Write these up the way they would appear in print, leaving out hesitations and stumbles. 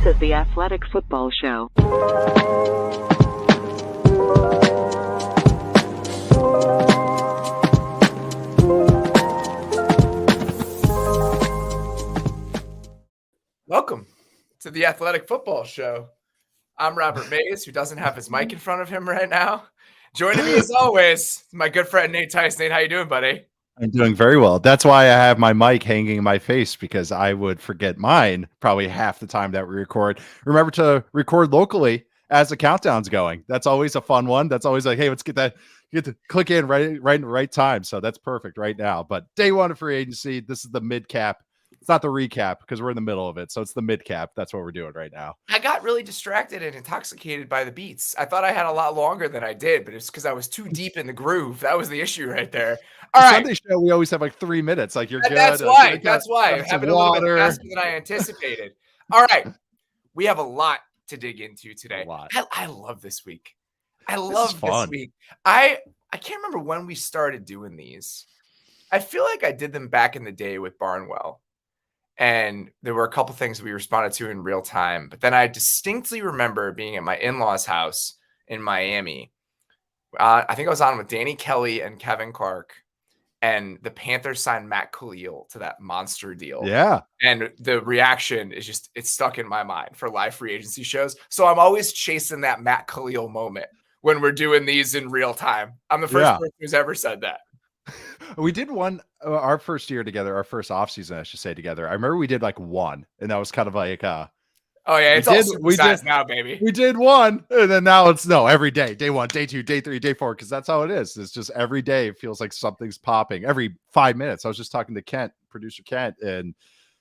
is the Athletic Football Show. Welcome to the Athletic Football Show. I'm Robert Mays, who doesn't have his mic in front of him right now. Joining me as always, my good friend Nate Tice. Nate, how you doing, buddy? I'm doing very well. That's why I have my mic hanging in my face, because I would forget mine probably half the time that we record. Remember to record locally as the countdown's going. That's always a fun one. That's always like, hey, let's get to click in right in the right time. So that's perfect right now. But day one of free agency, this is the mid cap. It's not the recap because we're in the middle of it. So it's the mid cap. That's what we're doing right now. I got really distracted and intoxicated by the beats. I thought I had a lot longer than I did, but it's because I was too deep in the groove. That was the issue right there. All right. Sunday show, we always have like 3 minutes. Like you're good. That's why. That's why. It happened a little bit faster than I anticipated. All right. We have a lot to dig into today. I love this week. I love this week. I can't remember when we started doing these. I feel like I did them back in the day with Barnwell. And there were a couple things we responded to in real time. But then I distinctly remember being at my in-laws' house in Miami. I think I was on with Danny Kelly and Kevin Clark. And the Panthers signed Matt Khalil to that monster deal. Yeah. And the reaction is just, it's stuck in my mind for live free agency shows. So I'm always chasing that Matt Khalil moment when we're doing these in real time. I'm the first person who's ever said that. We did one our first year together, our first offseason, I should say, together. I remember we did like one, and that was kind of like oh yeah, it's all supersized now, baby. We did one, and then now it's every day, day 1, day 2, day 3, day 4, because that's how it is. It's just every day it feels like something's popping every 5 minutes. I was just talking to Kent, producer Kent, and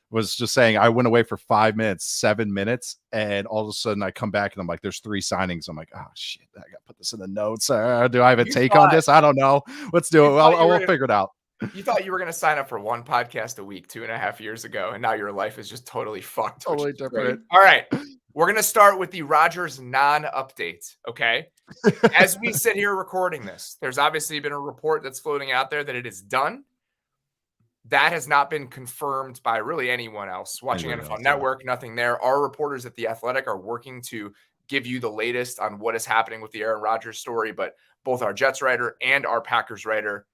was just saying I went away for 5 minutes, 7 minutes, and all of a sudden I come back and I'm like, there's 3 signings. I'm like, oh shit, I got to put this in the notes. Do I have a take on this? I don't know. Let's do it. We'll figure it out. You thought you were going to sign up for one podcast a week 2.5 years ago, and now your life is just totally fucked. Totally different. All right. We're going to start with the Rodgers non-update, okay? As we sit here recording this, there's obviously been a report that's floating out there that it is done. That has not been confirmed by really anyone else. Watching NFL Network, nothing there. Our reporters at The Athletic are working to give you the latest on what is happening with the Aaron Rodgers story, but both our Jets writer and our Packers writer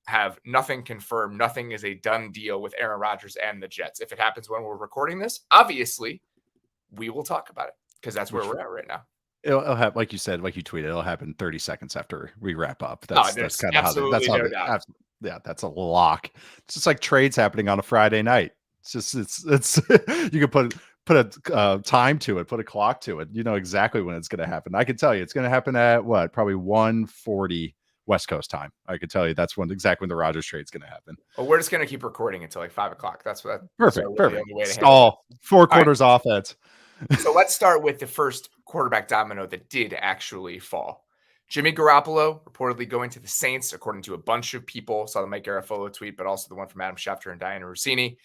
have nothing confirmed. Nothing is a done deal with Aaron Rodgers and the Jets. If it happens when we're recording this, obviously, we will talk about it because that's where we're at right now. It'll happen, like you said, like you tweeted, it'll happen 30 seconds after we wrap up. That's kind of how yeah, that's a lock. It's just like trades happening on a Friday night. It's you can put a time to it, put a clock to it. You know exactly when it's going to happen. I can tell you it's going to happen at probably 1:40 West Coast time. I could tell you that's exactly when the Rodgers trade is going to happen. Well, we're just going to keep recording until like 5 o'clock. That's what. Perfect. Stall 4 quarters offense. So let's start with the first quarterback domino that did actually fall. Jimmy Garoppolo reportedly going to the Saints, according to a bunch of people. Saw the Mike Garafolo tweet, but also the one from Adam Schefter and Diana Rossini.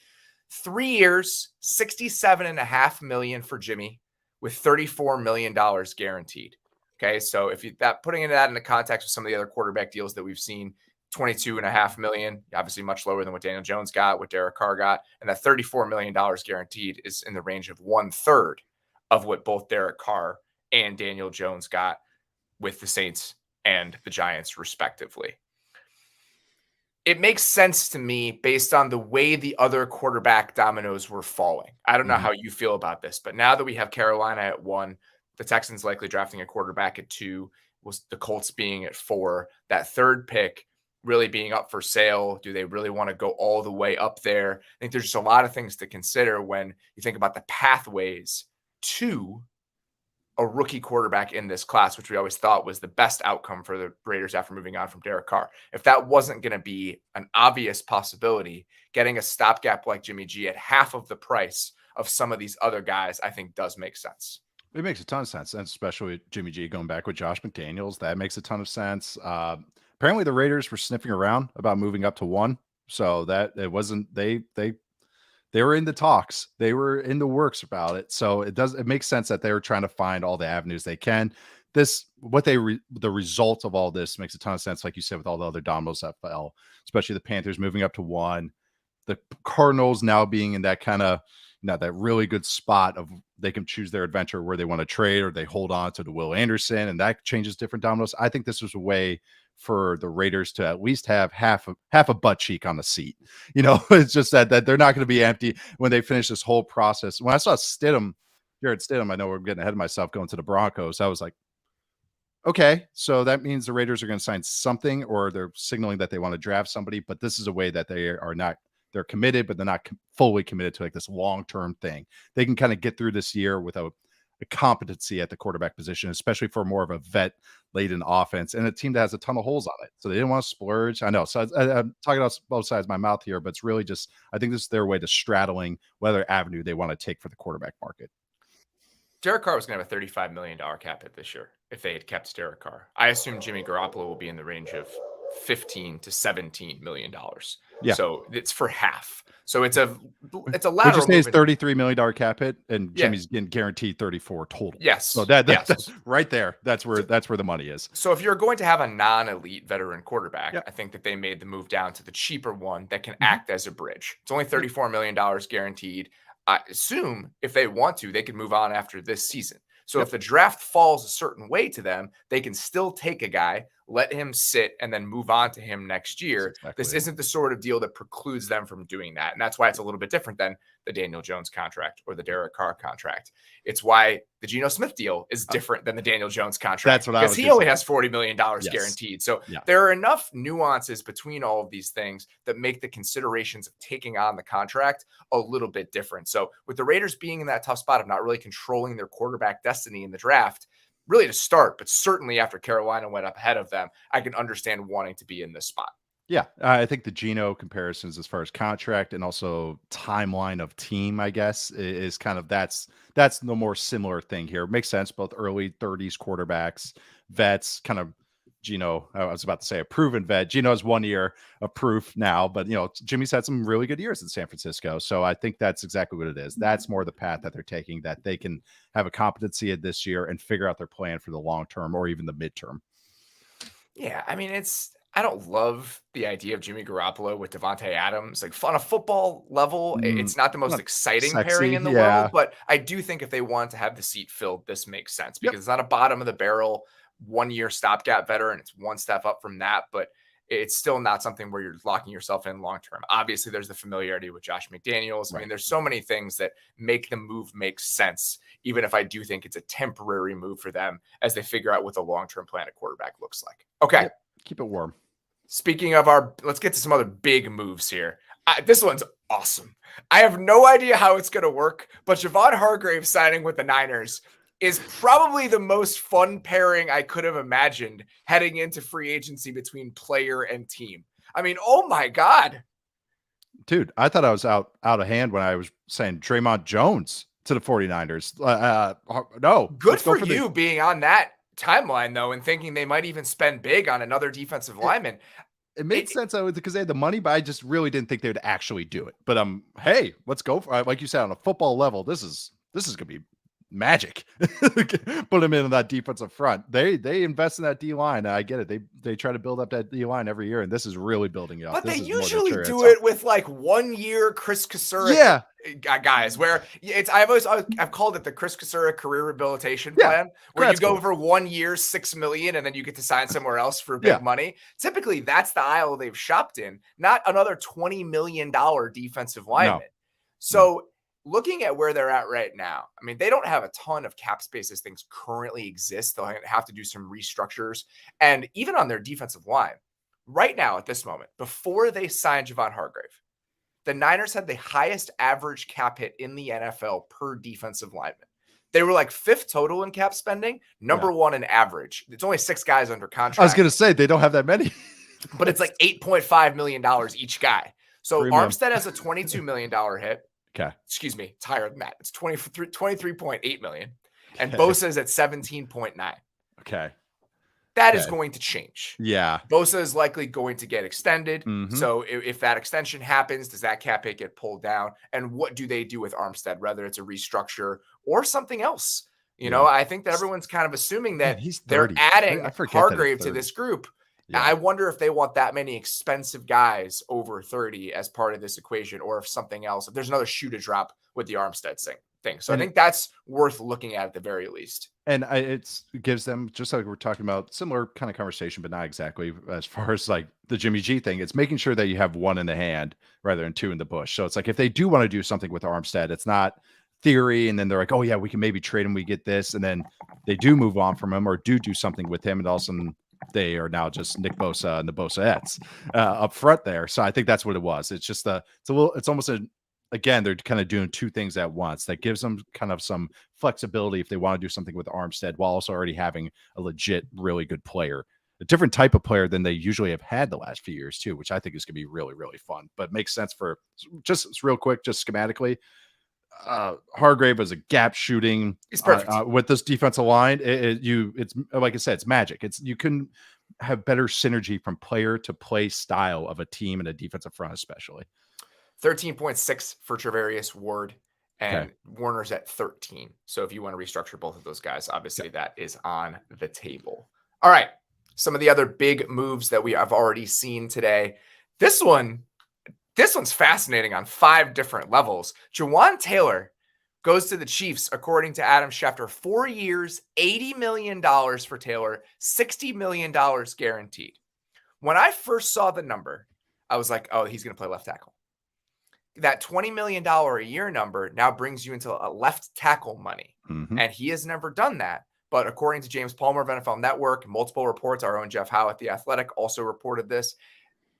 3 years, $67.5 million for Jimmy, with $34 million guaranteed. Okay, so if you putting that into context with some of the other quarterback deals that we've seen, $22.5 million, obviously much lower than what Daniel Jones got, what Derek Carr got, and that $34 million guaranteed is in the range of 1/3 of what both Derek Carr and Daniel Jones got with the Saints and the Giants, respectively. It makes sense to me based on the way the other quarterback dominoes were falling. I don't know how you feel about this, but now that we have Carolina at 1, the Texans likely drafting a quarterback at 2, was the Colts being at 4, that third pick really being up for sale. Do they really want to go all the way up there? I think there's just a lot of things to consider when you think about the pathways to a rookie quarterback in this class, which we always thought was the best outcome for the Raiders after moving on from Derek Carr. If that wasn't going to be an obvious possibility, getting a stopgap like Jimmy G at half of the price of some of these other guys, I think does make sense. It makes a ton of sense, and especially with Jimmy G going back with Josh McDaniels, that makes a ton of sense. Apparently the Raiders were sniffing around about moving up to 1, so that it wasn't they were in the talks, they were in the works about it. So it makes sense that they were trying to find all the avenues they can. The result of all this makes a ton of sense, like you said, with all the other dominoes that fell, especially the Panthers moving up to 1. the Cardinals now being in that kind of, that really good spot of they can choose their adventure where they want to trade or they hold on to the Will Anderson, and that changes different dominoes. I think this was a way for the Raiders to at least have half a butt cheek on the seat. It's just that they're not going to be empty when they finish this whole process. When I saw Jared Stidham, I know we're getting ahead of myself going to the Broncos. I was like, okay, so that means the Raiders are going to sign something, or they're signaling that they want to draft somebody, but this is a way that they're committed, but they're not fully committed to like this long-term thing. They can kind of get through this year with a competency at the quarterback position, especially for more of a vet-laden offense and a team that has a ton of holes on it. So they didn't want to splurge. I know. So I'm talking out both sides of my mouth here, but it's really just, I think this is their way to straddling whether avenue they want to take for the quarterback market. Derek Carr was going to have a $35 million cap hit this year if they had kept Derek Carr. I assume Jimmy Garoppolo will be in the range of $15 to $17 million. Yeah. So it's for half. So it's a lateral. Would you say it's $33 million cap hit, and Jimmy's getting guaranteed 34 total? Yes. So that's right there. That's where the money is. So if you're going to have a non-elite veteran quarterback, I think that they made the move down to the cheaper one that can act as a bridge. It's only $34 million guaranteed. I assume if they want to, they can move on after this season. So if the draft falls a certain way to them, they can still take a guy, let him sit, and then move on to him next year. This isn't the sort of deal that precludes them from doing that. And that's why it's a little bit different than the Daniel Jones contract or the Derek Carr contract. It's why the Geno Smith deal is different than the Daniel Jones contract. That's what I was because he only has $40 million guaranteed. So there are enough nuances between all of these things that make the considerations of taking on the contract a little bit different. So with the Raiders being in that tough spot of not really controlling their quarterback destiny in the draft, really to start, but certainly after Carolina went up ahead of them, I can understand wanting to be in this spot. Yeah, I think the Geno comparisons as far as contract and also timeline of team, I guess, is kind of that's the more similar thing here. Makes sense. Both early 30s quarterbacks, vets, kind of Geno. I was about to say a proven vet. Geno has 1 year of proof now, but Jimmy's had some really good years in San Francisco. So I think that's exactly what it is. That's more the path that they're taking, that they can have a competency at this year and figure out their plan for the long term or even the midterm. Yeah, I mean, I don't love the idea of Jimmy Garoppolo with Devontae Adams. Like on a football level, it's not the most exciting pairing in the world, but I do think if they want to have the seat filled, this makes sense because it's not a bottom of the barrel 1 year stopgap veteran. It's one step up from that, but it's still not something where you're locking yourself in long term. Obviously, there's the familiarity with Josh McDaniels. I mean, there's so many things that make the move make sense, even if I do think it's a temporary move for them as they figure out what the long-term plan at quarterback looks like. Okay. Keep it warm. Speaking of let's get to some other big moves here. This one's awesome. I have no idea how it's going to work, but Javon Hargrave signing with the Niners is probably the most fun pairing I could have imagined heading into free agency between player and team. I mean, oh my God. Dude, I thought I was out of hand when I was saying Draymond Jones to the 49ers. No. Good for you being on that timeline, though, and thinking they might even spend big on another defensive lineman. It made sense because they had the money, but I just really didn't think they would actually do it. But hey, let's go for it. Like you said, on a football level, this is gonna be magic. Put them in that defensive front. They invest in that D line. I get it. They try to build up that D line every year, and this is really building it up. But they usually do it with like 1 year Chris Kasura guys, where I've called it the Chris Kasura career rehabilitation plan, where you go for 1 year, $6 million, and then you get to sign somewhere else for big money. Typically, that's the aisle they've shopped in, not another $20 million defensive lineman. So looking at where they're at right now, I mean, they don't have a ton of cap space as things currently exist. They'll have to do some restructures. And even on their defensive line, right now at this moment, before they signed Javon Hargrave, the Niners had the highest average cap hit in the NFL per defensive lineman. They were like fifth total in cap spending, number one in average. It's only 6 guys under contract. I was going to say, they don't have that many. But it's like $8.5 million each guy. So Armstead has a $22 million hit. Okay. Excuse me. It's higher than that. It's 23.8 million. And Bosa is at 17.9. Okay. That is going to change. Yeah. Bosa is likely going to get extended. So if that extension happens, does that cap hit get pulled down? And what do they do with Armstead, whether it's a restructure or something else? You know, I think that everyone's kind of assuming that they're adding Hargrave to this group. Yeah. I wonder if they want that many expensive guys over 30 as part of this equation, or if something else, if there's another shoe to drop with the Armstead thing. So I think that's worth looking at the very least. And it gives them, just like we're talking about, similar kind of conversation, but not exactly as far as like the Jimmy G thing. It's making sure that you have one in the hand rather than two in the bush. So it's like, if they do want to do something with Armstead, it's not theory. And then they're like, oh yeah, we can maybe trade him. We get this. And then they do move on from him or do something with him. And all of a sudden they are now just Nick Bosa and the Bosaettes up front there. So I think that's what it was. It's just it's almost again, they're kind of doing two things at once. That gives them kind of some flexibility if they want to do something with Armstead while also already having a legit, really good player, a different type of player than they usually have had the last few years too, which I think is going to be really, really fun, but makes sense for just real quick, just schematically. Hargrave is a gap shooting with this defensive line. It's like I said, it's magic. You can have better synergy from player to play style of a team and a defensive front, especially. 13.6 for Travarius Ward, and Warner's at 13. So if you want to restructure both of those guys, obviously that is on the table. All right. Some of the other big moves that we have already seen today. This one's fascinating on 5 different levels. Jawan Taylor goes to the Chiefs, according to Adam Schefter. 4 years, $80 million for Taylor, $60 million guaranteed. When I first saw the number, I was like, oh, he's going to play left tackle. That $20 million a year number now brings you into a left tackle money. Mm-hmm. And he has never done that. But according to James Palmer of NFL Network, multiple reports, our own Jeff Howe at The Athletic also reported this.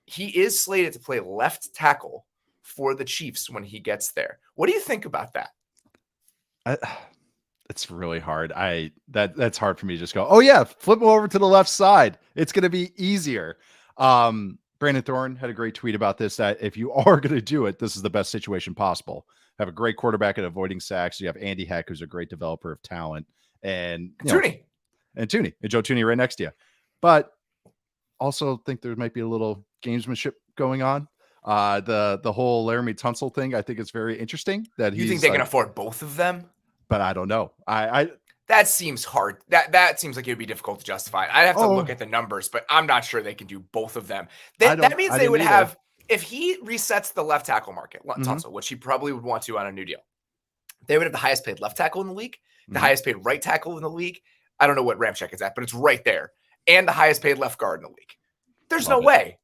He is slated to play left tackle for the Chiefs when he gets there. What do you think about that? It's really hard. That's hard for me to just go, oh yeah, flip him over to the left side. It's going to be easier. Brandon Thorne had a great tweet about this, that if you are going to do it, this is the best situation possible. Have a great quarterback at avoiding sacks. You have Andy Heck, who's a great developer of talent, and Tooney and Joe Tooney right next to you. But also think there might be a little gamesmanship going on. The whole Laramie Tunsil thing, I think is very interesting. That you think they can afford both of them? But I don't know. That seems hard. That seems like it would be difficult to justify. I'd have to look at the numbers, but I'm not sure they can do both of them. That means they would have, if he resets the left tackle market, Tunsil, which he probably would want to on a new deal, they would have the highest paid left tackle in the league, the highest paid right tackle in the league. I don't know what Ramczyk is at, but it's right there. And the highest paid left guard in the league. There's no way.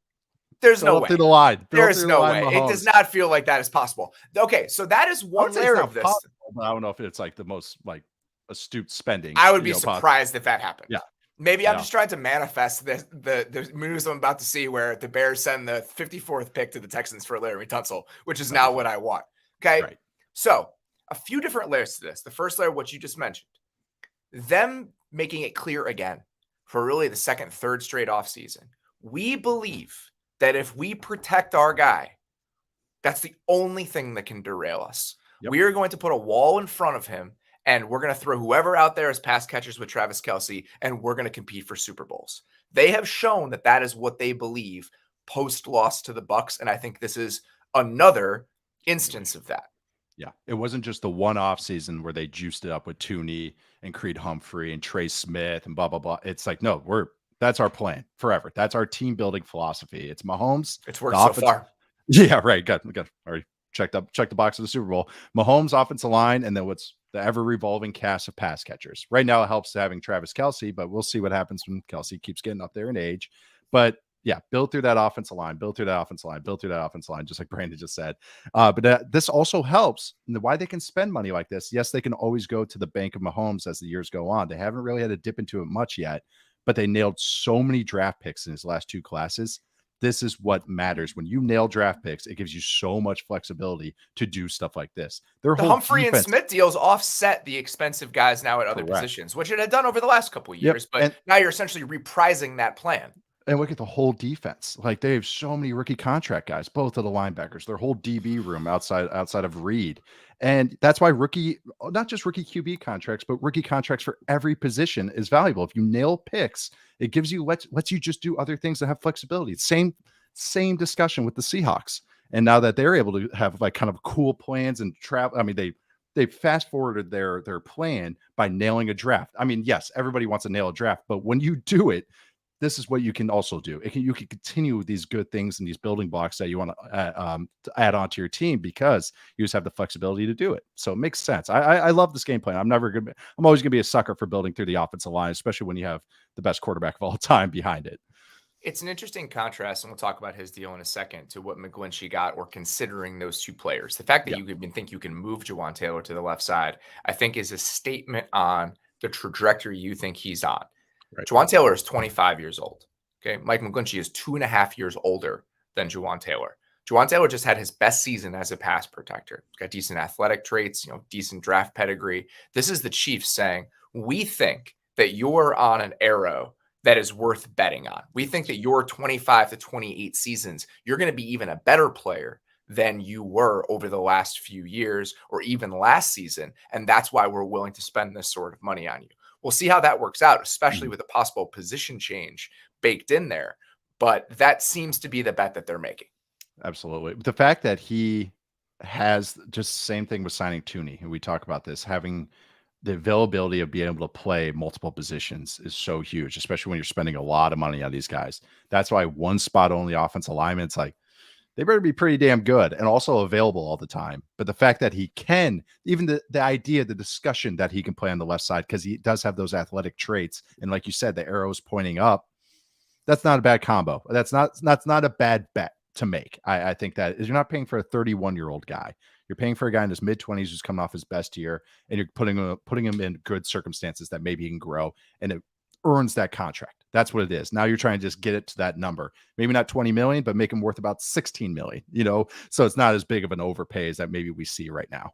There's no way. Through the line. There's no way. It does not feel like that is possible. Okay, so that is one layer of this. But I don't know if it's like the most like astute spending. I would be surprised if that happened. Yeah. Maybe I'm just trying to manifest the moves I'm about to see, where the Bears send the 54th pick to the Texans for Laramie Tunsil, which is now what I want. Okay. Right. So a few different layers to this. The first layer, what you just mentioned, them making it clear again for really the second, third straight offseason. We believe that if we protect our guy, that's the only thing that can derail us. Yep. We are going to put a wall in front of him, and we're going to throw whoever out there as pass catchers with Travis Kelce, and we're going to compete for Super Bowls. They have shown that that is what they believe post-loss to the Bucs, and I think this is another instance of that. Yeah, it wasn't just the one-off season where they juiced it up with Tooney and Creed Humphrey and Trey Smith and blah, blah, blah. It's like, no, that's our plan forever. That's our team-building philosophy. It's Mahomes. It's worked so far. Yeah, right. Got already check the box of the Super Bowl. Mahomes offensive line, and then what's the ever-revolving cast of pass catchers. Right now, it helps having Travis Kelce, but we'll see what happens when Kelce keeps getting up there in age. But yeah, build through that offensive line, just like Brandon just said. But this also helps. And why they can spend money like this. Yes, they can always go to the bank of Mahomes as the years go on. They haven't really had to dip into it much yet, but they nailed so many draft picks in his last two classes. This is what matters. When you nail draft picks, it gives you so much flexibility to do stuff like this. The Humphrey and Smith deals offset the expensive guys now at other positions, which it had done over the last couple of years. But now you're essentially reprising that plan. And look at the whole defense. Like, they have so many rookie contract guys, both of the linebackers, their whole DB room outside of Reed. And that's why not just rookie QB contracts, but rookie contracts for every position is valuable. If you nail picks, it gives you, lets you just do other things that have flexibility. Same discussion with the Seahawks. And now that they're able to have like kind of cool plans and travel, I mean, they fast forwarded their plan by nailing a draft. I mean, yes, everybody wants to nail a draft, but when you do it, this is what you can also do. You can continue these good things and these building blocks that you want to add on to your team because you just have the flexibility to do it. So it makes sense. I love this game plan. I'm always gonna be a sucker for building through the offensive line, especially when you have the best quarterback of all time behind it. It's an interesting contrast, and we'll talk about his deal in a second, to what McGlinchey got, or considering those two players. The fact that you even think you can move Jawaan Taylor to the left side, I think, is a statement on the trajectory you think he's on. Right. Jawaan Taylor is 25 years old. Okay. Mike McGlinchey is 2.5 years older than Jawaan Taylor. Jawaan Taylor just had his best season as a pass protector. Got decent athletic traits, decent draft pedigree. This is the Chiefs saying, we think that you're on an arrow that is worth betting on. We think that your 25 to 28 seasons, you're going to be even a better player than you were over the last few years or even last season. And that's why we're willing to spend this sort of money on you. We'll see how that works out, especially with a possible position change baked in there. But that seems to be the bet that they're making. Absolutely. The fact that he has just the same thing with signing Tooney, and we talk about this, having the availability of being able to play multiple positions is so huge, especially when you're spending a lot of money on these guys. That's why one spot only offensive lineman, it's like, they better be pretty damn good and also available all the time. But the fact that he can, even the idea, the discussion that he can play on the left side, because he does have those athletic traits. And like you said, the arrow's pointing up. That's not a bad combo. That's not a bad bet to make. I think that is, you're not paying for a 31-year-old guy. You're paying for a guy in his mid-20s who's coming off his best year, and you're putting him in good circumstances that maybe he can grow, and it earns that contract. That's what it is. Now you're trying to just get it to that number. Maybe not 20 million, but make him worth about 16 million, so it's not as big of an overpay as that maybe we see right now.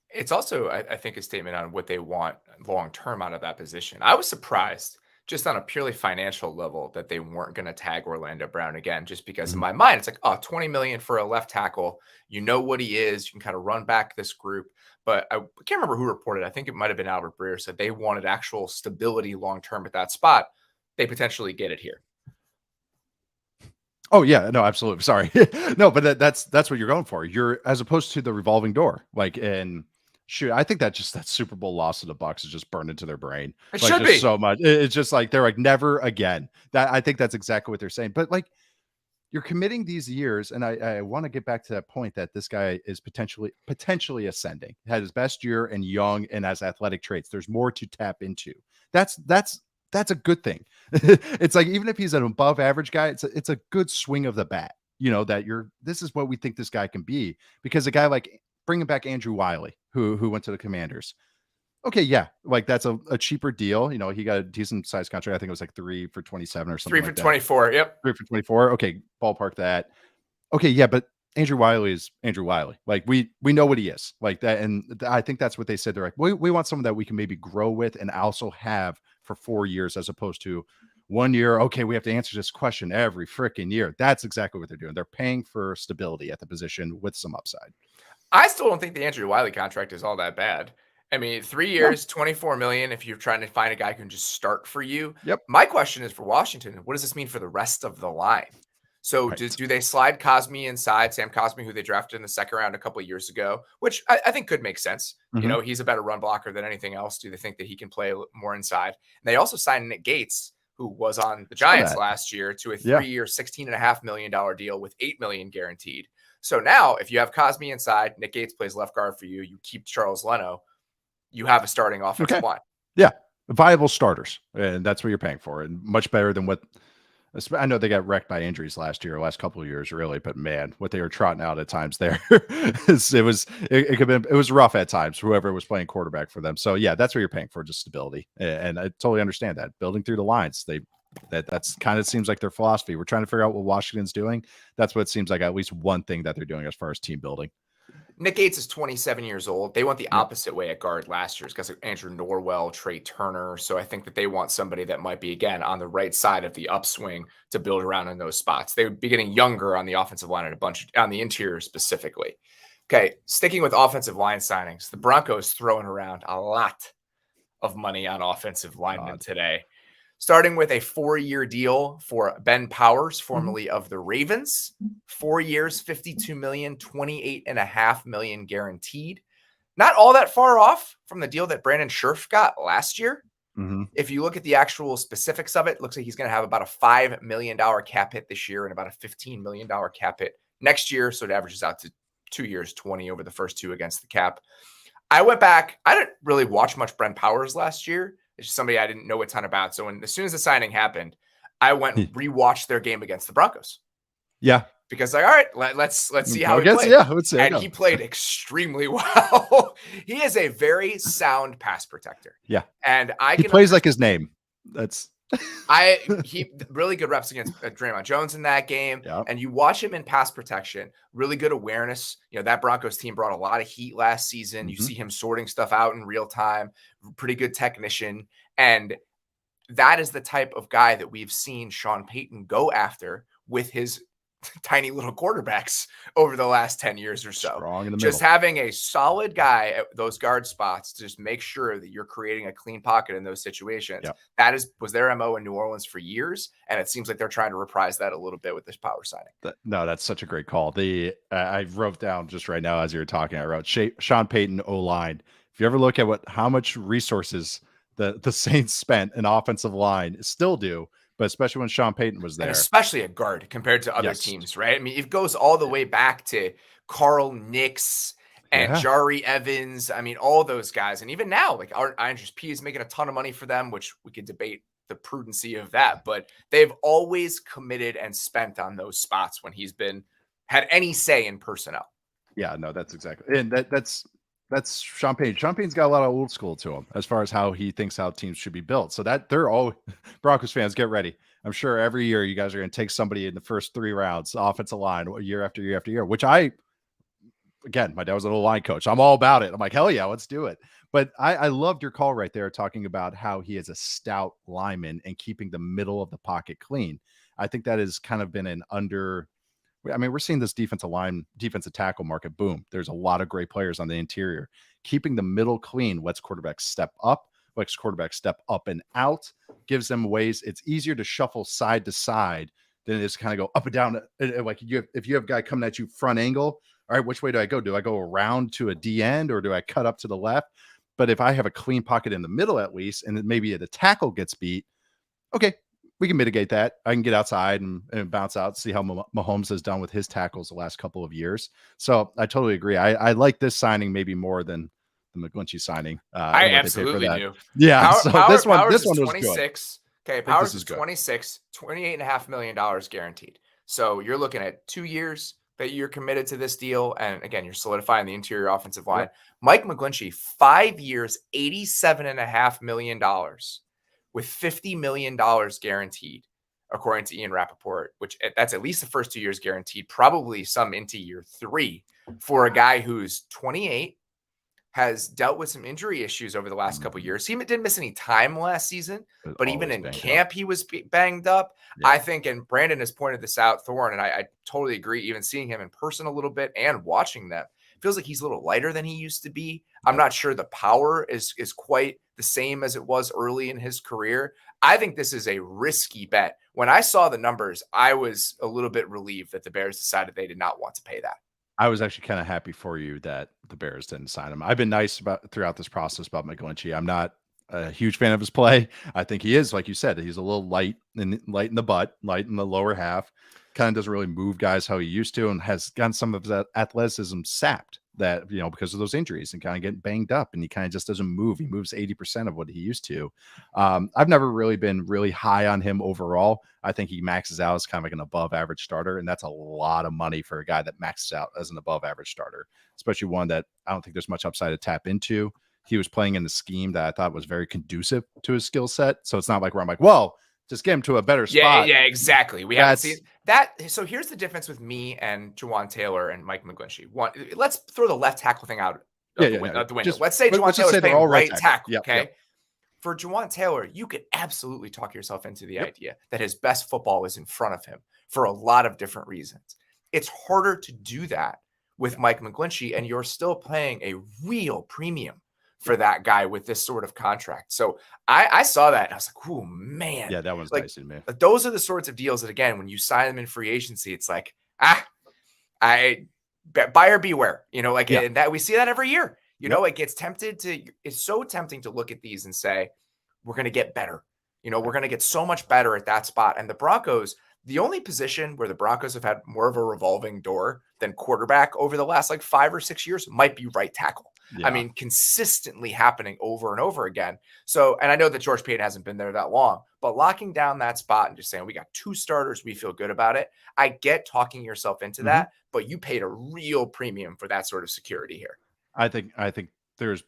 It's also, I think, a statement on what they want long-term out of that position. I was surprised just on a purely financial level that they weren't going to tag Orlando Brown again, just because in my mind, it's like, oh, 20 million for a left tackle. You know what he is. You can kind of run back this group. But I can't remember who reported. I think it might've been Albert Breer, said they wanted actual stability long-term at that spot. They potentially get it here. Oh yeah, no, absolutely. Sorry. No, but that's what you're going for. You're, as opposed to the revolving door, shoot, I think that Super Bowl loss to the Bucs is just burned into their brain. It should be so much. It's just like, they're like, never again. That, I think that's exactly what they're saying. But like, you're committing these years, and I want to get back to that point that this guy is potentially ascending. Had his best year and young and has athletic traits. There's more to tap into. That's a good thing. It's like, even if he's an above average guy, it's a good swing of the bat. This is what we think this guy can be, because a guy like bringing back Andrew Wiley, who went to the Commanders. Okay, yeah, like that's a cheaper deal. He got a decent size contract. I think it was like 3 for 27 or something. 3 for 24. Yep. 3 for 24. Okay, ballpark that. Okay, yeah, but Andrew Wiley is Andrew Wiley. Like we know what he is like that, and I think that's what they said. They're like, we want someone that we can maybe grow with and also have for 4 years, as opposed to 1 year. Okay, we have to answer this question every freaking year. That's exactly what they're doing. They're paying for stability at the position with some upside. I still don't think the Andrew Wiley contract is all that bad. I mean, 3 years, 24 million. If you're trying to find a guy who can just start for you. Yep. My question is for Washington, what does this mean for the rest of the line? So right. do they slide Cosmi inside, Sam Cosmi, who they drafted in the second round a couple of years ago, which I think could make sense. Mm-hmm. He's a better run blocker than anything else. Do they think that he can play more inside? And they also signed Nick Gates, who was on the Giants last year, to a 3-year, $16.5 million deal with $8 million guaranteed. So now if you have Cosmi inside, Nick Gates plays left guard for you, you keep Charles Leno, you have a starting offensive line. Yeah. Viable starters. And that's what you're paying for. And much better than what, I know they got wrecked by injuries last couple of years, really, but man, what they were trotting out at times there, it was rough at times, whoever was playing quarterback for them. So yeah, that's what you're paying for, just stability. And I totally understand that. Building through the lines, that's kind of seems like their philosophy. We're trying to figure out what Washington's doing. That's what it seems like, at least one thing that they're doing as far as team building. Nick Gates is 27 years old. They went the opposite way at guard last year because of Andrew Norwell, Trey Turner. So I think that they want somebody that might be, again, on the right side of the upswing to build around in those spots. They would be getting younger on the offensive line and on the interior specifically. Okay, sticking with offensive line signings, the Broncos throwing around a lot of money on offensive linemen today. Starting with a 4-year deal for Ben Powers, formerly of the Ravens. 4 years, $52 million, $28.5 million guaranteed. Not all that far off from the deal that Brandon Scherf got last year. Mm-hmm. If you look at the actual specifics of it looks like he's going to have about a $5 million cap hit this year and about a $15 million cap hit next year. So it averages out to 2 years, 20 over the first two against the cap. I went back. I didn't really watch much Brent Powers last year. It's just somebody I didn't know a ton about. So as soon as the signing happened, I went and rewatched their game against the Broncos. Yeah. Because all right, let's see how he played. Yeah, I would say. And he played extremely well. He is a very sound pass protector. Yeah. And he plays like his name. That's he really good reps against Draymond Jones in that game. Yeah. And you watch him in pass protection, really good awareness. That Broncos team brought a lot of heat last season. Mm-hmm. You see him sorting stuff out in real time, pretty good technician. And that is the type of guy that we've seen Sean Payton go after with his tiny little quarterbacks over the last 10 years or so. Strong in the just middle. Having a solid guy at those guard spots to just make sure that you're creating a clean pocket in those situations. Yep. That was their MO in New Orleans for years. And it seems like they're trying to reprise that a little bit with this power signing. No, that's such a great call. I wrote down just right now as you were talking, I wrote Sean Payton O-line. If you ever look at how much resources the Saints spent in offensive line still do, but especially when Sean Payton was there. And especially a guard compared to other teams, right? I mean, it goes all the way back to Carl Nix and Jari Evans. I mean, all those guys. And even now, like Andres P is making a ton of money for them, which we could debate the prudency of that. But they've always committed and spent on those spots when he's had any say in personnel. Yeah, no, that's exactly. And that's Sean Payton. Sean Payton's got a lot of old school to him as far as how he thinks how teams should be built. So that they're all Broncos fans, get ready. I'm sure every year you guys are going to take somebody in the first 3 rounds, offensive line, year after year after year, which my dad was an old line coach. I'm all about it. I'm like, hell yeah, let's do it. But I loved your call right there talking about how he is a stout lineman and keeping the middle of the pocket clean. I think that has kind of been we're seeing this defensive tackle market boom. There's a lot of great players on the interior. Keeping the middle clean lets quarterbacks step up and out, gives them ways. It's easier to shuffle side to side than it is to kind of go up and down. Like if you have a guy coming at you front angle, all right, which way do I go? Do I go around to a D end or do I cut up to the left? But if I have a clean pocket in the middle at least, and then maybe the tackle gets beat, okay, we can mitigate that. I can get outside and bounce out, see how Mahomes has done with his tackles the last couple of years. So I totally agree. I like this signing maybe more than the McGlinchey signing. I absolutely do. Yeah. This one was 26. Good. Okay. Powers is 26, $28.5 million guaranteed. So you're looking at 2 years that you're committed to this deal. And again, you're solidifying the interior offensive line. Yep. Mike McGlinchey, 5 years, $87.5 million. With $50 million guaranteed, according to Ian Rappaport, which that's at least the first 2 years guaranteed, probably some into year 3 for a guy who's 28, has dealt with some injury issues over the last couple of years. He didn't miss any time last season, but even in camp, he was banged up. Yeah. I think, and Brandon has pointed this out, Thorne, and I totally agree, even seeing him in person a little bit and watching them, feels like he's a little lighter than he used to be. I'm not sure the power is quite the same as it was early in his career. I think this is a risky bet. When I saw the numbers, I was a little bit relieved that the Bears decided they did not want to pay that. I was actually kind of happy for you that the Bears didn't sign him. I've been nice throughout this process about McGlinchey. I'm not a huge fan of his play. I think he is, like you said, he's a little light in the butt, light in the lower half. Kind of doesn't really move guys how he used to, and has gotten some of that athleticism sapped because of those injuries and kind of getting banged up, and he kind of just doesn't move. He moves 80% of what he used to. I've never really been really high on him overall. I think he maxes out as kind of like an above average starter, and that's a lot of money for a guy that maxes out as an above average starter, especially one that I don't think there's much upside to tap into. He was playing in the scheme that I thought was very conducive to his skill set. So it's not like where I'm like, whoa, just get him to a better spot. Yeah, exactly. We haven't seen that. So here's the difference with me and Juwan Taylor and Mike McGlinchey. Let's throw the left tackle thing out the window. Let's say Juwan Taylor's playing right tackle. Yep, okay. Yep. For Juwan Taylor, you could absolutely talk yourself into the idea that his best football is in front of him for a lot of different reasons. It's harder to do that with Mike McGlinchey, and you're still paying a real premium for that guy with this sort of contract. So I saw that and I was like, oh man. Yeah, that one's nice to me. Those are the sorts of deals that, again, when you sign them in free agency, it's like, buyer beware, and that we see that every year. It's so tempting to look at these and say, we're going to get better. We're going to get so much better at that spot. And the Broncos, the only position where the Broncos have had more of a revolving door than quarterback over the last 5 or 6 years might be right tackle. Yeah. I mean, consistently happening over and over again. So, and I know that George Paton hasn't been there that long, but locking down that spot and just saying, we got 2 starters, we feel good about it. I get talking yourself into that, but you paid a real premium for that sort of security here. I think there's,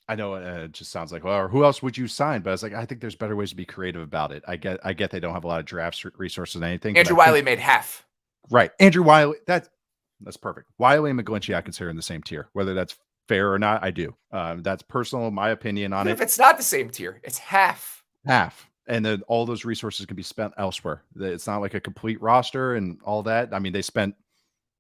I know it just sounds like, well, who else would you sign? But it's I think there's better ways to be creative about it. I get they don't have a lot of draft resources and anything. Andrew Wiley made half. Right. Andrew Wiley, that's perfect. Wiley and McGlinchey, I consider in the same tier, whether that's fair or not. I do. That's personal, my opinion on it. If it's not the same tier, it's half. And then all those resources can be spent elsewhere. It's not like a complete roster and all that. I mean, they spent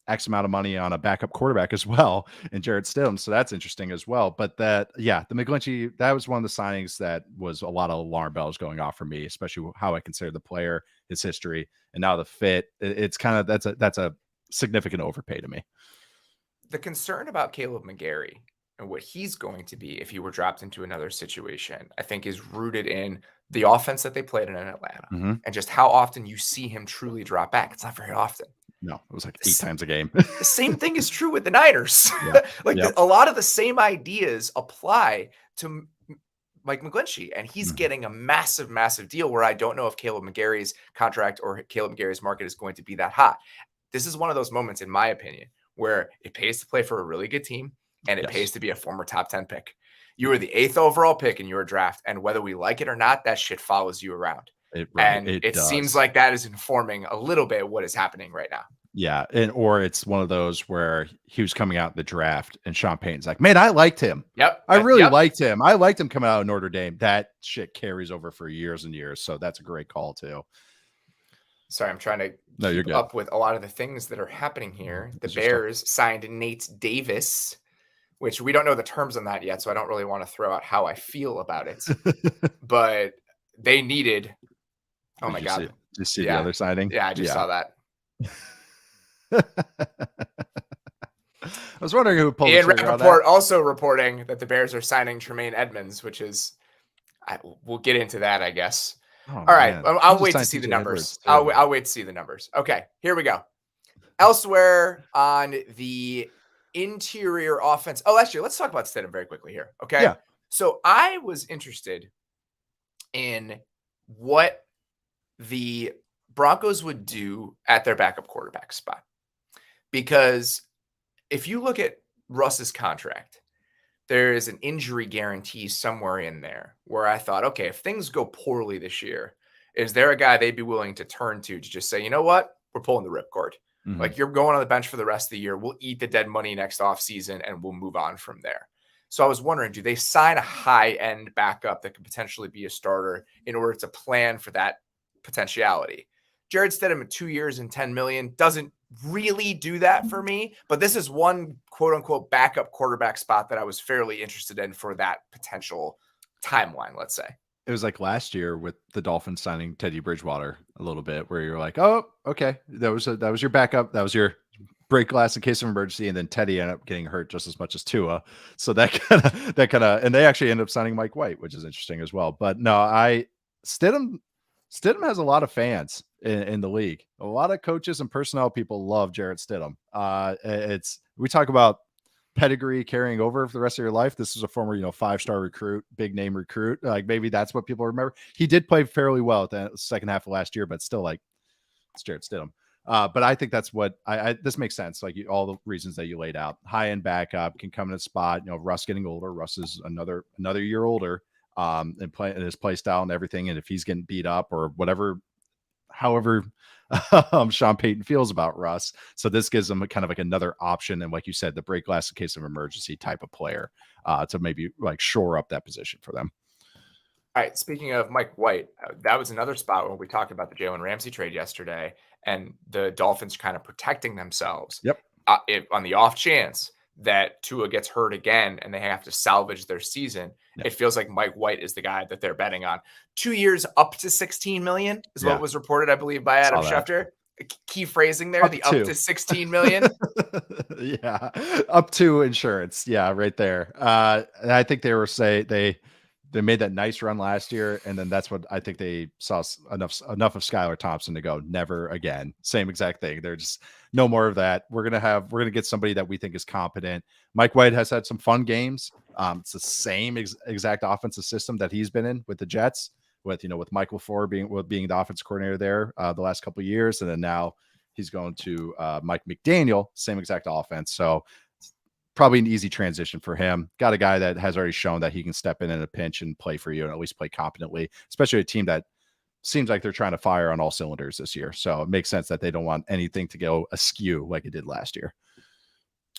X amount of money on a backup quarterback as well, and Jarrett Stidham. So that's interesting as well. But the McGlinchey, that was one of the signings that was a lot of alarm bells going off for me, especially how I consider the player, his history, and now the fit. It's kind of, that's a significant overpay to me. The concern about Caleb McGarry and what he's going to be if he were dropped into another situation, I think is rooted in the offense that they played in Atlanta and just how often you see him truly drop back. It's not very often. No, it was 8 times a game. The same thing is true with the Niners. Yeah. A lot of the same ideas apply to Mike McGlinchey, and he's getting a massive, massive deal where I don't know if Caleb McGarry's contract or Caleb McGarry's market is going to be that hot. This is one of those moments, in my opinion, where it pays to play for a really good team and it pays to be a former top 10 pick. You were the 8th overall pick in your draft, and whether we like it or not, that shit follows you around. It seems like that is informing a little bit what is happening right now. Yeah. Or it's one of those where he was coming out in the draft and Sean Payton's like, man, I liked him. Yep. I really liked him. I liked him coming out of Notre Dame. That shit carries over for years and years. So that's a great call too. Sorry, I'm trying to keep up with a lot of the things that are happening here. The Bears signed Nate Davis, which we don't know the terms on that yet. So I don't really want to throw out how I feel about it, but they needed, oh my God. Did you see the other signing? Yeah, I just saw that. I was wondering who pulled Ian Rappaport also reporting that the Bears are signing Tremaine Edmonds, which is, we'll get into that, I guess. Oh, all right. I'll wait to see the numbers. I'll wait to see the numbers. Okay, here we go. Elsewhere on the interior offense. Oh, actually, let's talk about Stidham very quickly here. Okay. Yeah. So I was interested in what the Broncos would do at their backup quarterback spot. Because if you look at Russ's contract, there is an injury guarantee somewhere in there where I thought, okay, if things go poorly this year, is there a guy they'd be willing to turn to just say, you know what? We're pulling the ripcord. Like, you're going on the bench for the rest of the year. We'll eat the dead money next offseason and we'll move on from there. So I was wondering, do they sign a high-end backup that could potentially be a starter in order to plan for that potentiality? Jarrett Stidham at 2 years and $10 million doesn't really do that for me, but this is one quote-unquote backup quarterback spot that I was fairly interested in for that potential timeline, let's say. It was like last year with the Dolphins signing Teddy Bridgewater a little bit, where you're like, oh, okay, that was your backup, that was your break glass in case of emergency, and then Teddy ended up getting hurt just as much as Tua, so that kind of, and they actually ended up signing Mike White, which is interesting as well. But no, Stidham has a lot of fans in the league. A lot of coaches and personnel people love Jarrett Stidham. We talk about pedigree carrying over for the rest of your life. This is a former, 5-star recruit, big name recruit. Like, maybe that's what people remember. He did play fairly well at the second half of last year, but still, like, it's Jarrett Stidham. But I think that's what this makes sense. Like, all the reasons that you laid out, high-end backup can come in a spot. Russ getting older. Russ is another year older, and his play style and everything. And if he's getting beat up or whatever, however Sean Payton feels about Russ. So this gives them kind of like another option. And like you said, the break glass in case of emergency type of player to maybe like shore up that position for them. All right. Speaking of Mike White, that was another spot when we talked about the Jalen Ramsey trade yesterday and the Dolphins kind of protecting themselves. Yep. On the off chance that Tua gets hurt again and they have to salvage their season, it feels like Mike White is the guy that they're betting on. 2 years up to $16 million is what was reported, I believe, by Adam Schefter. Key phrasing there, up to $16 million. Yeah, up to insurance. Yeah, right there. And I think they they made that nice run last year, and then that's what I think they saw enough of Skylar Thompson to go never again. Same exact thing. They're just no more of that. We're gonna get somebody that we think is competent. Mike White has had some fun games. It's the same exact offensive system that he's been in with the Jets, with Michael Ford being the offense coordinator there the last couple of years, and then now he's going to Mike McDaniel, same exact offense. So probably an easy transition for him. Got a guy that has already shown that he can step in a pinch and play for you and at least play competently, especially a team that seems like they're trying to fire on all cylinders this year. So it makes sense that they don't want anything to go askew like it did last year.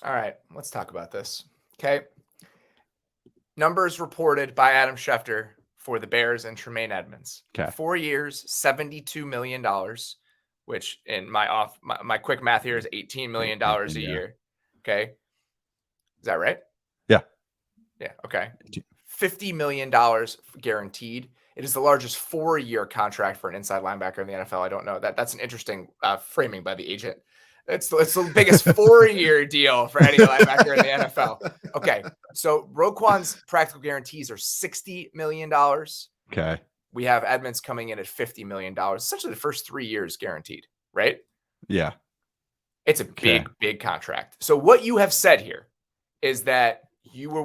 All right, let's talk about this. Okay. Numbers reported by Adam Schefter for the Bears and Tremaine Edmunds. Okay. 4 years, $72 million, which in my quick math here is $18 million a year. Okay. Is that right? Yeah. Yeah. Okay. $50 million guaranteed. It is the largest 4-year contract for an inside linebacker in the NFL. I don't know that's an interesting framing by the agent. It's the biggest 4-year deal for any linebacker in the NFL. Okay. So Roquan's practical guarantees are $60 million. Okay. We have Edmunds coming in at $50 million, essentially the first 3 years guaranteed, right? Yeah. It's a big contract. So what you have said here is that you were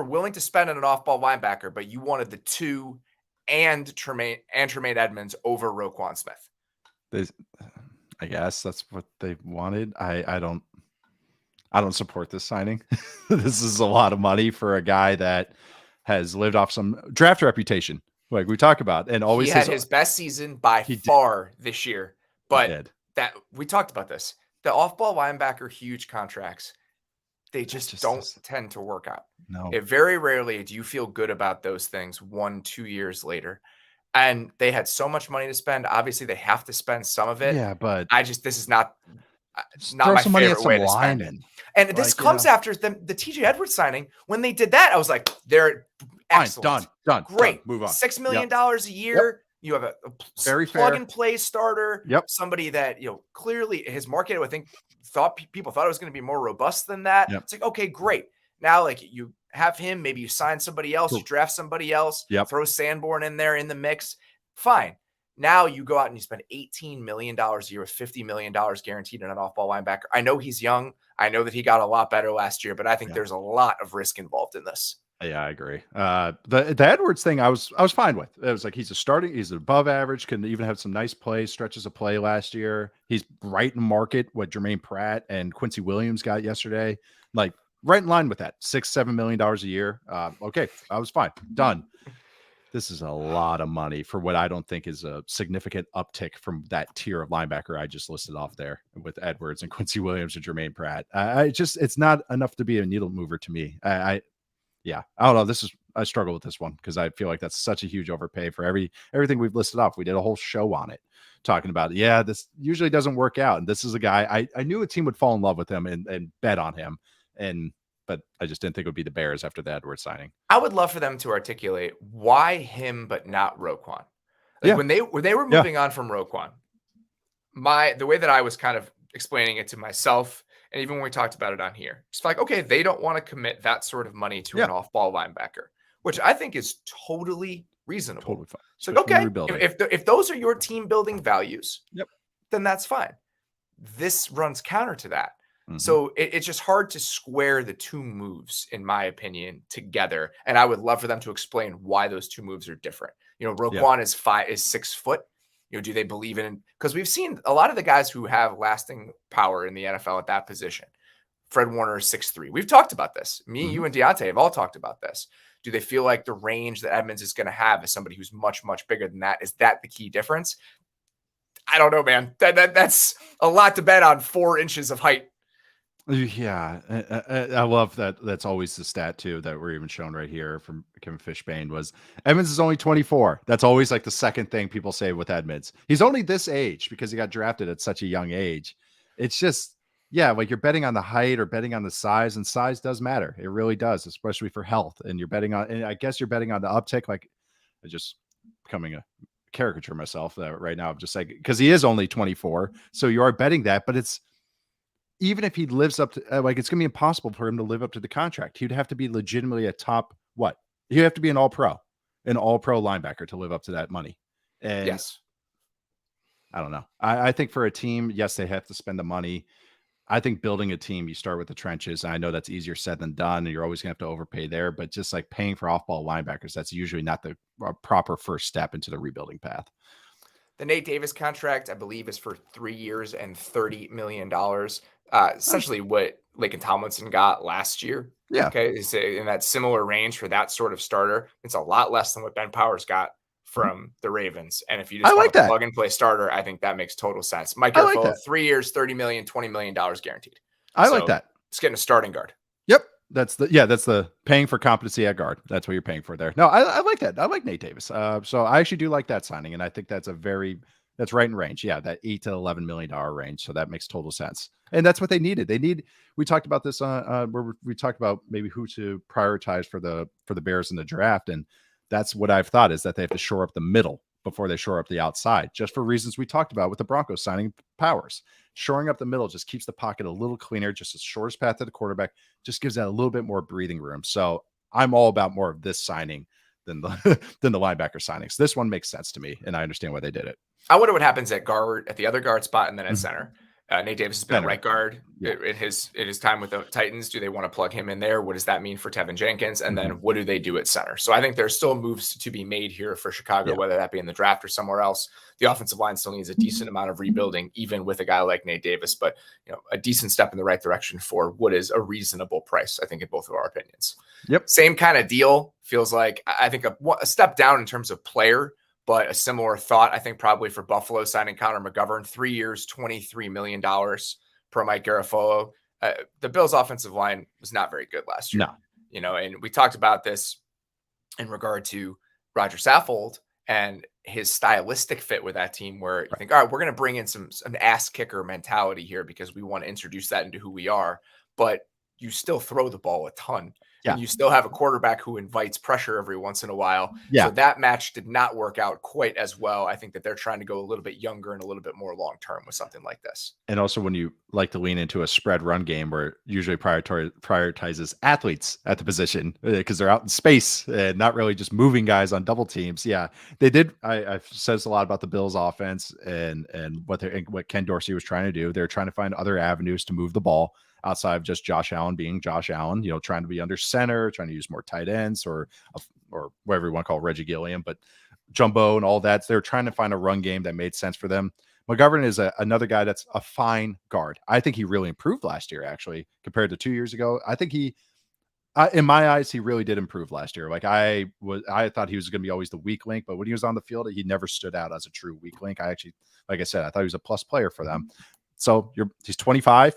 willing to spend on an off-ball linebacker, but you wanted the 2 and Tremaine Edmunds over Roquan Smith. I guess that's what they wanted. I don't support this signing. This is a lot of money for a guy that has lived off some draft reputation, like we talk about, and always he had his best season by far this year. But that we talked about this. The off-ball linebacker huge contracts, they just don't tend to work out. No. Very rarely do you feel good about those things 1-2 years later. And they had so much money to spend. Obviously, they have to spend some of it. Yeah, but this is not my favorite way to spend it. And this comes after the TJ Edwards signing. When they did that, I was like, they're excellent. Done. Great. Move on. $6 million a year. Yep. You have a very plug-and-play starter. Yep. Somebody that, clearly his market, I think, people thought it was going to be more robust than that. Yep. It's like, okay, great. Now, you have him, maybe you sign somebody else, you draft somebody else, throw Sanborn in there in the mix. Fine. Now you go out and you spend $18 million a year with $50 million guaranteed in an off-ball linebacker. I know he's young. I know that he got a lot better last year, but I think there's a lot of risk involved in this. Yeah, I agree. The Edwards thing, I was fine with. It was like he's above average, can even have some nice plays, stretches of play last year. He's right in market what Jermaine Pratt and Quincy Williams got yesterday. Like right in line with that, $6-7 million a year. Okay, I was fine. Done. This is a lot of money for what I don't think is a significant uptick from that tier of linebacker I just listed off there with Edwards and Quincy Williams and Jermaine Pratt. It's not enough to be a needle mover to me. I don't know. I struggle with this one because I feel like that's such a huge overpay for everything we've listed off. We did a whole show on it talking about it. Yeah, this usually doesn't work out. And this is a guy I knew a team would fall in love with him and bet on him. But I just didn't think it would be the Bears after the Edwards signing. I would love for them to articulate why him, but not Roquan. When they were moving on from Roquan, the way that I was kind of explaining it to myself, and even when we talked about it on here, it's like, okay, they don't want to commit that sort of money to an off-ball linebacker, which I think is totally reasonable. Totally fine. So okay, if those are your team building values, then that's fine. This runs counter to that. Mm-hmm. So it's just hard to square the two moves, in my opinion, together. And I would love for them to explain why those two moves are different. Roquan is 6 foot. Do they believe in? Because we've seen a lot of the guys who have lasting power in the NFL at that position. Fred Warner is 6'3". We've talked about this. Me, you, and Deontay have all talked about this. Do they feel like the range that Edmunds is going to have is somebody who's much, much bigger than that? Is that the key difference? I don't know, man. That's a lot to bet on 4 inches of height. Yeah, I love that. That's always the stat too that we're even shown right here from Kevin Fishbane was Edmunds is only 24. That's always like the second thing people say with Edmunds. He's only this age because he got drafted at such a young age. It's just, like you're betting on the height or betting on the size, and size does matter. It really does, especially for health. And you're betting on, and I guess you're betting on the uptick. Like I just becoming a caricature myself right now. I'm just like, because he is only 24. So you are betting that, but it's, even if he lives up to it's going to be impossible for him to live up to the contract. He'd have to be legitimately a top, he'd have to be an all pro an all-pro linebacker to live up to that money. And yes, I don't know. I think for a team, yes, they have to spend the money. I think building a team, you start with the trenches. I know that's easier said than done, and you're always going to have to overpay there. But just like paying for off-ball linebackers, that's usually not the proper first step into the rebuilding path. The Nate Davis contract, I believe, is for 3 years and $30 million. Essentially what Laken Tomlinson got last year. Yeah. Okay. Is in that similar range for that sort of starter. It's a lot less than what Ben Powers got from the Ravens. And if you just want a plug and play starter, I think that makes total sense. Mike Garoppolo, 3 years, $30 million, $20 million guaranteed. I like that. It's getting a starting guard. Yep. That's the paying for competency at guard. That's what you're paying for there. No, I like that. I like Nate Davis. So I actually do like that signing. And I think that's that's right in range. Yeah. That $8 to $11 million range. So that makes total sense. And that's what they needed. We talked about this where we talked about maybe who to prioritize for the Bears in the draft. And that's what I've thought, is that they have to shore up the middle before they shore up the outside, just for reasons we talked about with the Broncos signing Powers. Shoring up the middle just keeps the pocket a little cleaner, just a shortest path to the quarterback, just gives that a little bit more breathing room. So I'm all about more of this signing than the linebacker signings. This one makes sense to me, and I understand why they did it. I wonder what happens at the other guard spot, and then at center. Nate Davis has been a right guard in his time with the Titans. Do they want to plug him in there? What does that mean for Tevin Jenkins? And then what do they do at center? So I think there's still moves to be made here for Chicago, whether that be in the draft or somewhere else. The offensive line still needs a decent amount of rebuilding, even with a guy like Nate Davis, but a decent step in the right direction for what is a reasonable price, I think, in both of our opinions. Yep. Same kind of deal. Feels like, I think, a step down in terms of player, but a similar thought, I think, probably for Buffalo signing Connor McGovern, 3 years, $23 million per Mike Garoppolo. The Bills' offensive line was not very good last year. No. And we talked about this in regard to Roger Saffold and his stylistic fit with that team, where you think, all right, we're going to bring in an ass kicker mentality here because we want to introduce that into who we are. But you still throw the ball a ton. Yeah. And you still have a quarterback who invites pressure every once in a while. Yeah. So that match did not work out quite as well. I think that they're trying to go a little bit younger and a little bit more long-term with something like this. And also when you like to lean into a spread run game where it usually prioritizes athletes at the position because they're out in space and not really just moving guys on double teams. Yeah, they did. I've said a lot about the Bills offense and what Ken Dorsey was trying to do. They're trying to find other avenues to move the ball outside of just Josh Allen being Josh Allen, trying to be under center, trying to use more tight ends or whatever you want to call Reggie Gilliam, but jumbo and all that. So they're trying to find a run game that made sense for them. McGovern is another guy that's a fine guard. I think he really improved last year, actually, compared to 2 years ago. I think in my eyes, he really did improve last year. Like I thought he was going to be always the weak link, but when he was on the field, he never stood out as a true weak link. Like I said, I thought he was a plus player for them. So he's 25.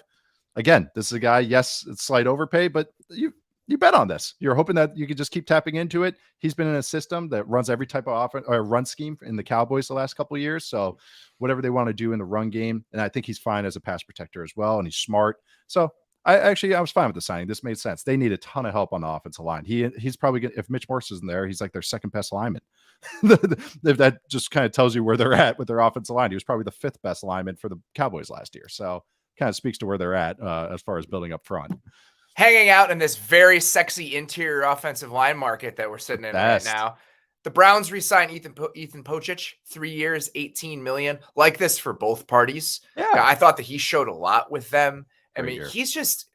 Again, this is a guy, yes, it's slight overpay, but you bet on this. You're hoping that you could just keep tapping into it. He's been in a system that runs every type of offense or run scheme in the Cowboys the last couple of years. So whatever they want to do in the run game, and I think he's fine as a pass protector as well, and he's smart. So I was fine with the signing. This made sense. They need a ton of help on the offensive line. He's probably gonna, if Mitch Morse isn't there, he's like their second best lineman. If that just kind of tells you where they're at with their offensive line. He was probably the fifth best lineman for the Cowboys last year. So kind of speaks to where they're at as far as building up front. Hanging out in this very sexy interior offensive line market that we're sitting in right now. The Browns re-signed Ethan Pocic, 3 years, $18 million. Like this for both parties. Yeah, I thought that he showed a lot with them. I mean, he's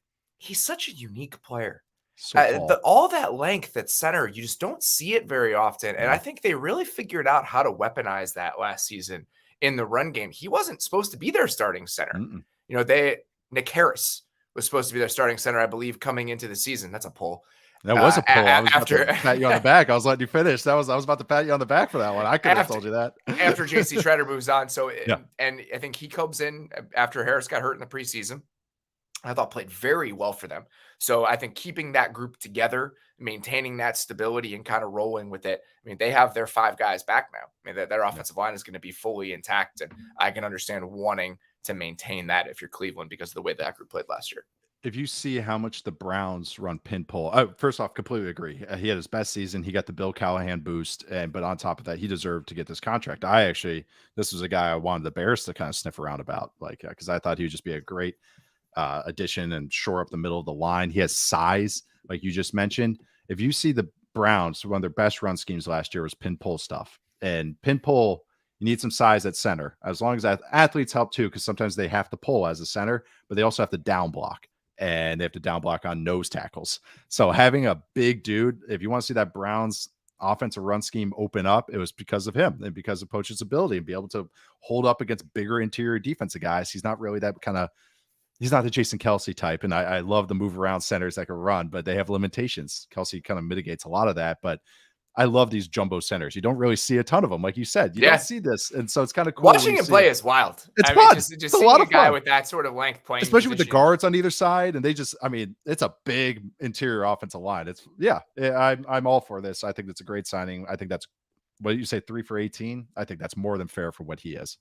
such a unique player. So all that length at center, you just don't see it very often. And I think they really figured out how to weaponize that last season in the run game. He wasn't supposed to be their starting center. Nick Harris was supposed to be their starting center, I believe, coming into the season. That's a pull. That was a pull. I was about to pat you on the back. I was letting you finish. I was about to pat you on the back for that one. I could have told you that. After JC Shredder moves on. So, and I think he comes in after Harris got hurt in the preseason. I thought played very well for them. So I think keeping that group together, maintaining that stability and kind of rolling with it. I mean, they have their 5 guys back now. I mean, their offensive line is going to be fully intact. And I can understand wanting to maintain that if you're Cleveland because of the way that group played last year. If you see how much the Browns run pin pull, first off, completely agree. He had his best season. He got the Bill Callahan boost, but on top of that, he deserved to get this contract. This was a guy I wanted the Bears to kind of sniff around about, because I thought he would just be a great addition and shore up the middle of the line. He has size, like you just mentioned. If you see the Browns, one of their best run schemes last year was pin pull stuff. And pin pull, you need some size at center, as long as athletes help too, because sometimes they have to pull as a center, but they also have to down block, and they have to down block on nose tackles. So having a big dude, if you want to see that Browns offensive run scheme open up, it was because of him and because of Poach's ability and be able to hold up against bigger interior defensive guys. He's not really that kind of, he's not the Jason Kelsey type. And I love the move around centers that can run, but they have limitations. Kelsey kind of mitigates a lot of that, but I love these jumbo centers. You don't really see a ton of them. Like you said, you don't see this. And so it's kind of cool. Watching him play is wild. It's fun. Just seeing a guy with that sort of length playing. Especially with the guards on either side. And they just, I mean, it's a big interior offensive line. It's, I'm all for this. I think that's a great signing. I think that's, what you say, 3 for 18? I think that's more than fair for what he is.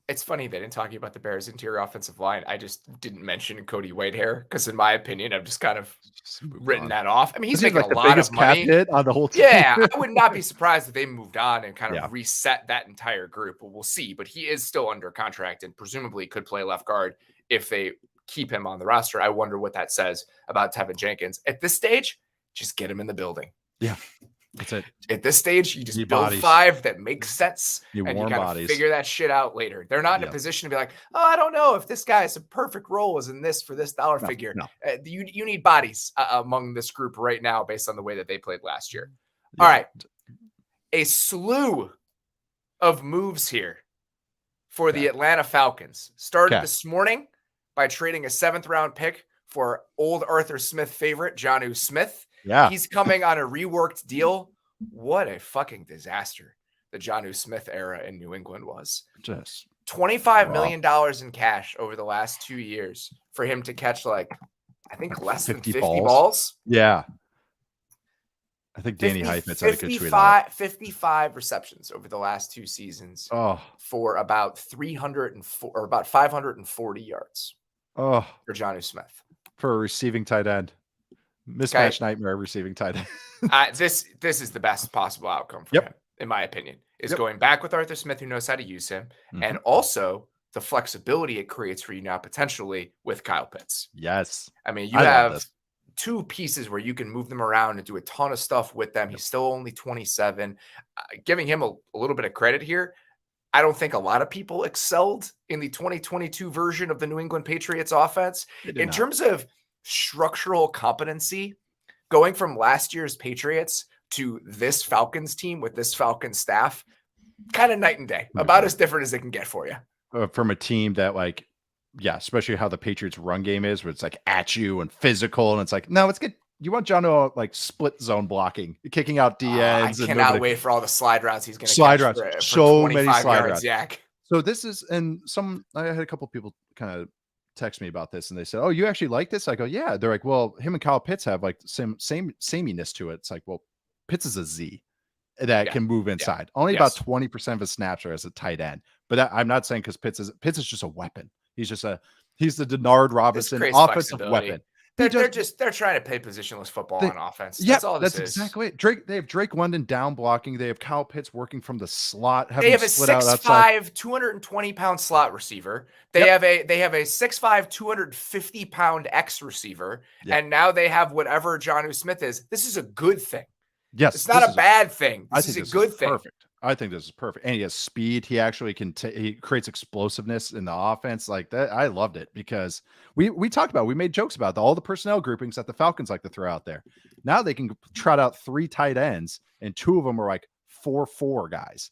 It's funny that in talking about the Bears' interior offensive line, I just didn't mention Cody Whitehair because, in my opinion, I've just kind of written that off. I mean, he's making a lot of money on the whole team. Yeah, I would not be surprised if they moved on and kind of reset that entire group. But we'll see. But he is still under contract and presumably could play left guard if they keep him on the roster. I wonder what that says about Tevin Jenkins. At this stage, just get him in the building. Yeah. That's it. At this stage, you just build 5 that makes sense, and you kind of figure that shit out later. They're not in a position to be like, oh, I don't know if this guy is a perfect role is in this for this dollar figure. No. You need bodies among this group right now based on the way that they played last year. Yeah. All right. A slew of moves here for the Atlanta Falcons. Started this morning by trading a 7th-round pick for old Arthur Smith favorite, Jonnu Smith. Yeah. He's coming on a reworked deal. What a fucking disaster the Jonnu Smith era in New England was. Just $25 million in cash over the last 2 years for him to catch, like, I think less than 50 balls. Yeah. I think Danny Heifetz had a good tweet on it. 55 receptions over the last 2 seasons for about 540 yards for Jonnu Smith. For a receiving tight end. Mismatch nightmare receiving tight end. This is the best possible outcome for him, in my opinion, is going back with Arthur Smith, who knows how to use him, and also the flexibility it creates for you now potentially with Kyle Pitts. Yes. I mean, you have 2 pieces where you can move them around and do a ton of stuff with them. He's still only 27. Giving him a little bit of credit here. I don't think a lot of people excelled in the 2022 version of the New England Patriots offense. In terms of structural competency, going from last year's Patriots to this Falcons team with this Falcons staff, kind of night and day, about as different as it can get for you. From a team that, like, especially how the Patriots run game is, where it's like at you and physical, and it's like, no, it's good. You want John to like split zone blocking, kicking out DNs. I cannot wait for all the slide routes he's going to slide routes. For so many slide routes. Yak. So this is, and I had a couple of people kind of text me about this, and they said, "Oh, you actually like this?" I go, "Yeah." They're like, "Well, him and Kyle Pitts have like sameness to it." It's like, well, Pitts is a Z that can move inside. Only about 20% of his snaps are as a tight end, but I'm not saying because Pitts is just a weapon. He's the Denard Robinson offensive weapon. They're trying to play positionless football on offense. That's all this is. That's exactly it. They have Drake London down blocking. They have Kyle Pitts working from the slot. They have a 6'5", 220-pound slot receiver. They have a 6'5", 250-pound X receiver. And now they have whatever Jonnu Smith is. This is a good thing. Yes. It's not a bad thing. This is a good thing. Perfect. I think this is perfect. And he has speed. He actually he creates explosiveness in the offense like that. I loved it because we talked about, we made jokes about all the personnel groupings that the Falcons like to throw out there. Now they can trot out 3 tight ends and 2 of them are like 4-4 guys.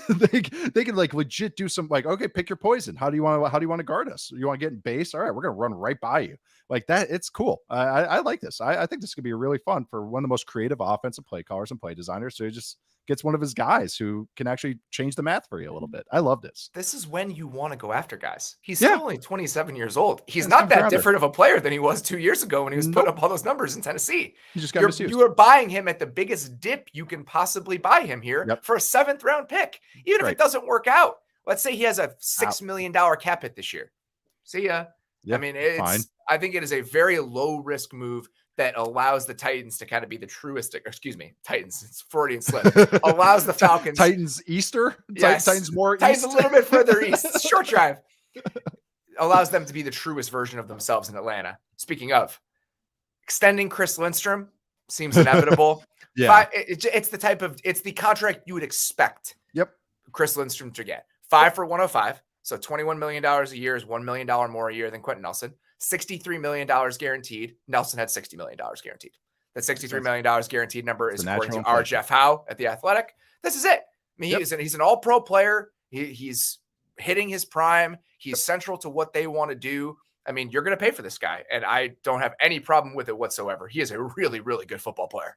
they can like legit do some like, okay, pick your poison. How do you want to guard us? You want to get in base? All right, we're going to run right by you like that. It's cool. I like this. I think this could be really fun for one of the most creative offensive play callers and play designers. So he just gets one of his guys who can actually change the math for you a little bit. I love this. This is when you want to go after guys. He's still only 27 years old. He's not that different of a player than he was 2 years ago when he was putting up all those numbers in Tennessee. He just got misused. You are buying him at the biggest dip you can possibly buy him here for a 7th-round pick. Even if it doesn't work out. Let's say he has a $6 million cap hit this year. See ya. I mean, I think it is a very low-risk move that allows the Titans to kind of be the truest, Titans, it's Freudian slip, allows the Falcons. Titans Easter? Yes. Titans more Titans east? A little bit further east. Short drive. Allows them to be the truest version of themselves in Atlanta. Speaking of, extending Chris Lindstrom, seems inevitable. Yeah. It's the contract you would expect. Yep. Chris Lindstrom to get 5 for 105. So $21 million a year is $1 million more a year than Quentin Nelson. $63 million guaranteed. Nelson had $60 million guaranteed. That $63 million guaranteed number is according to our Jeff Howe at The Athletic. This is it. I mean, he's an all-pro player. He's hitting his prime. He's central to what they want to do. I mean, you're going to pay for this guy, and I don't have any problem with it whatsoever. He is a really, really good football player.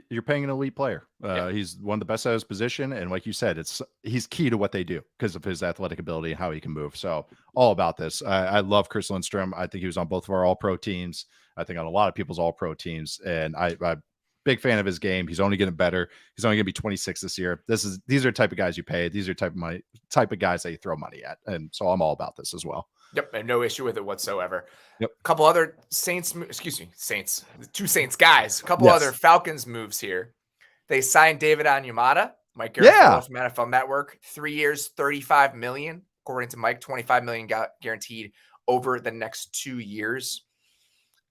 You're paying an elite player. He's one of the best at his position, and like you said, he's key to what they do because of his athletic ability and how he can move. So all about this. I love Chris Lindstrom. I think he was on both of our All-Pro teams. I think on a lot of people's All-Pro teams, and I'm big fan of his game. He's only getting better. He's only going to be 26 this year. These are the type of guys you pay. These are type of guys that you throw money at, and so I'm all about this as well. Yep, and no issue with it whatsoever. Yep. A couple other two Saints guys. A couple other Falcons moves here. They signed David Onyemata, Mike Garoppolo from NFL Network, 3 years, $35 million, according to Mike, $25 million guaranteed over the next 2 years.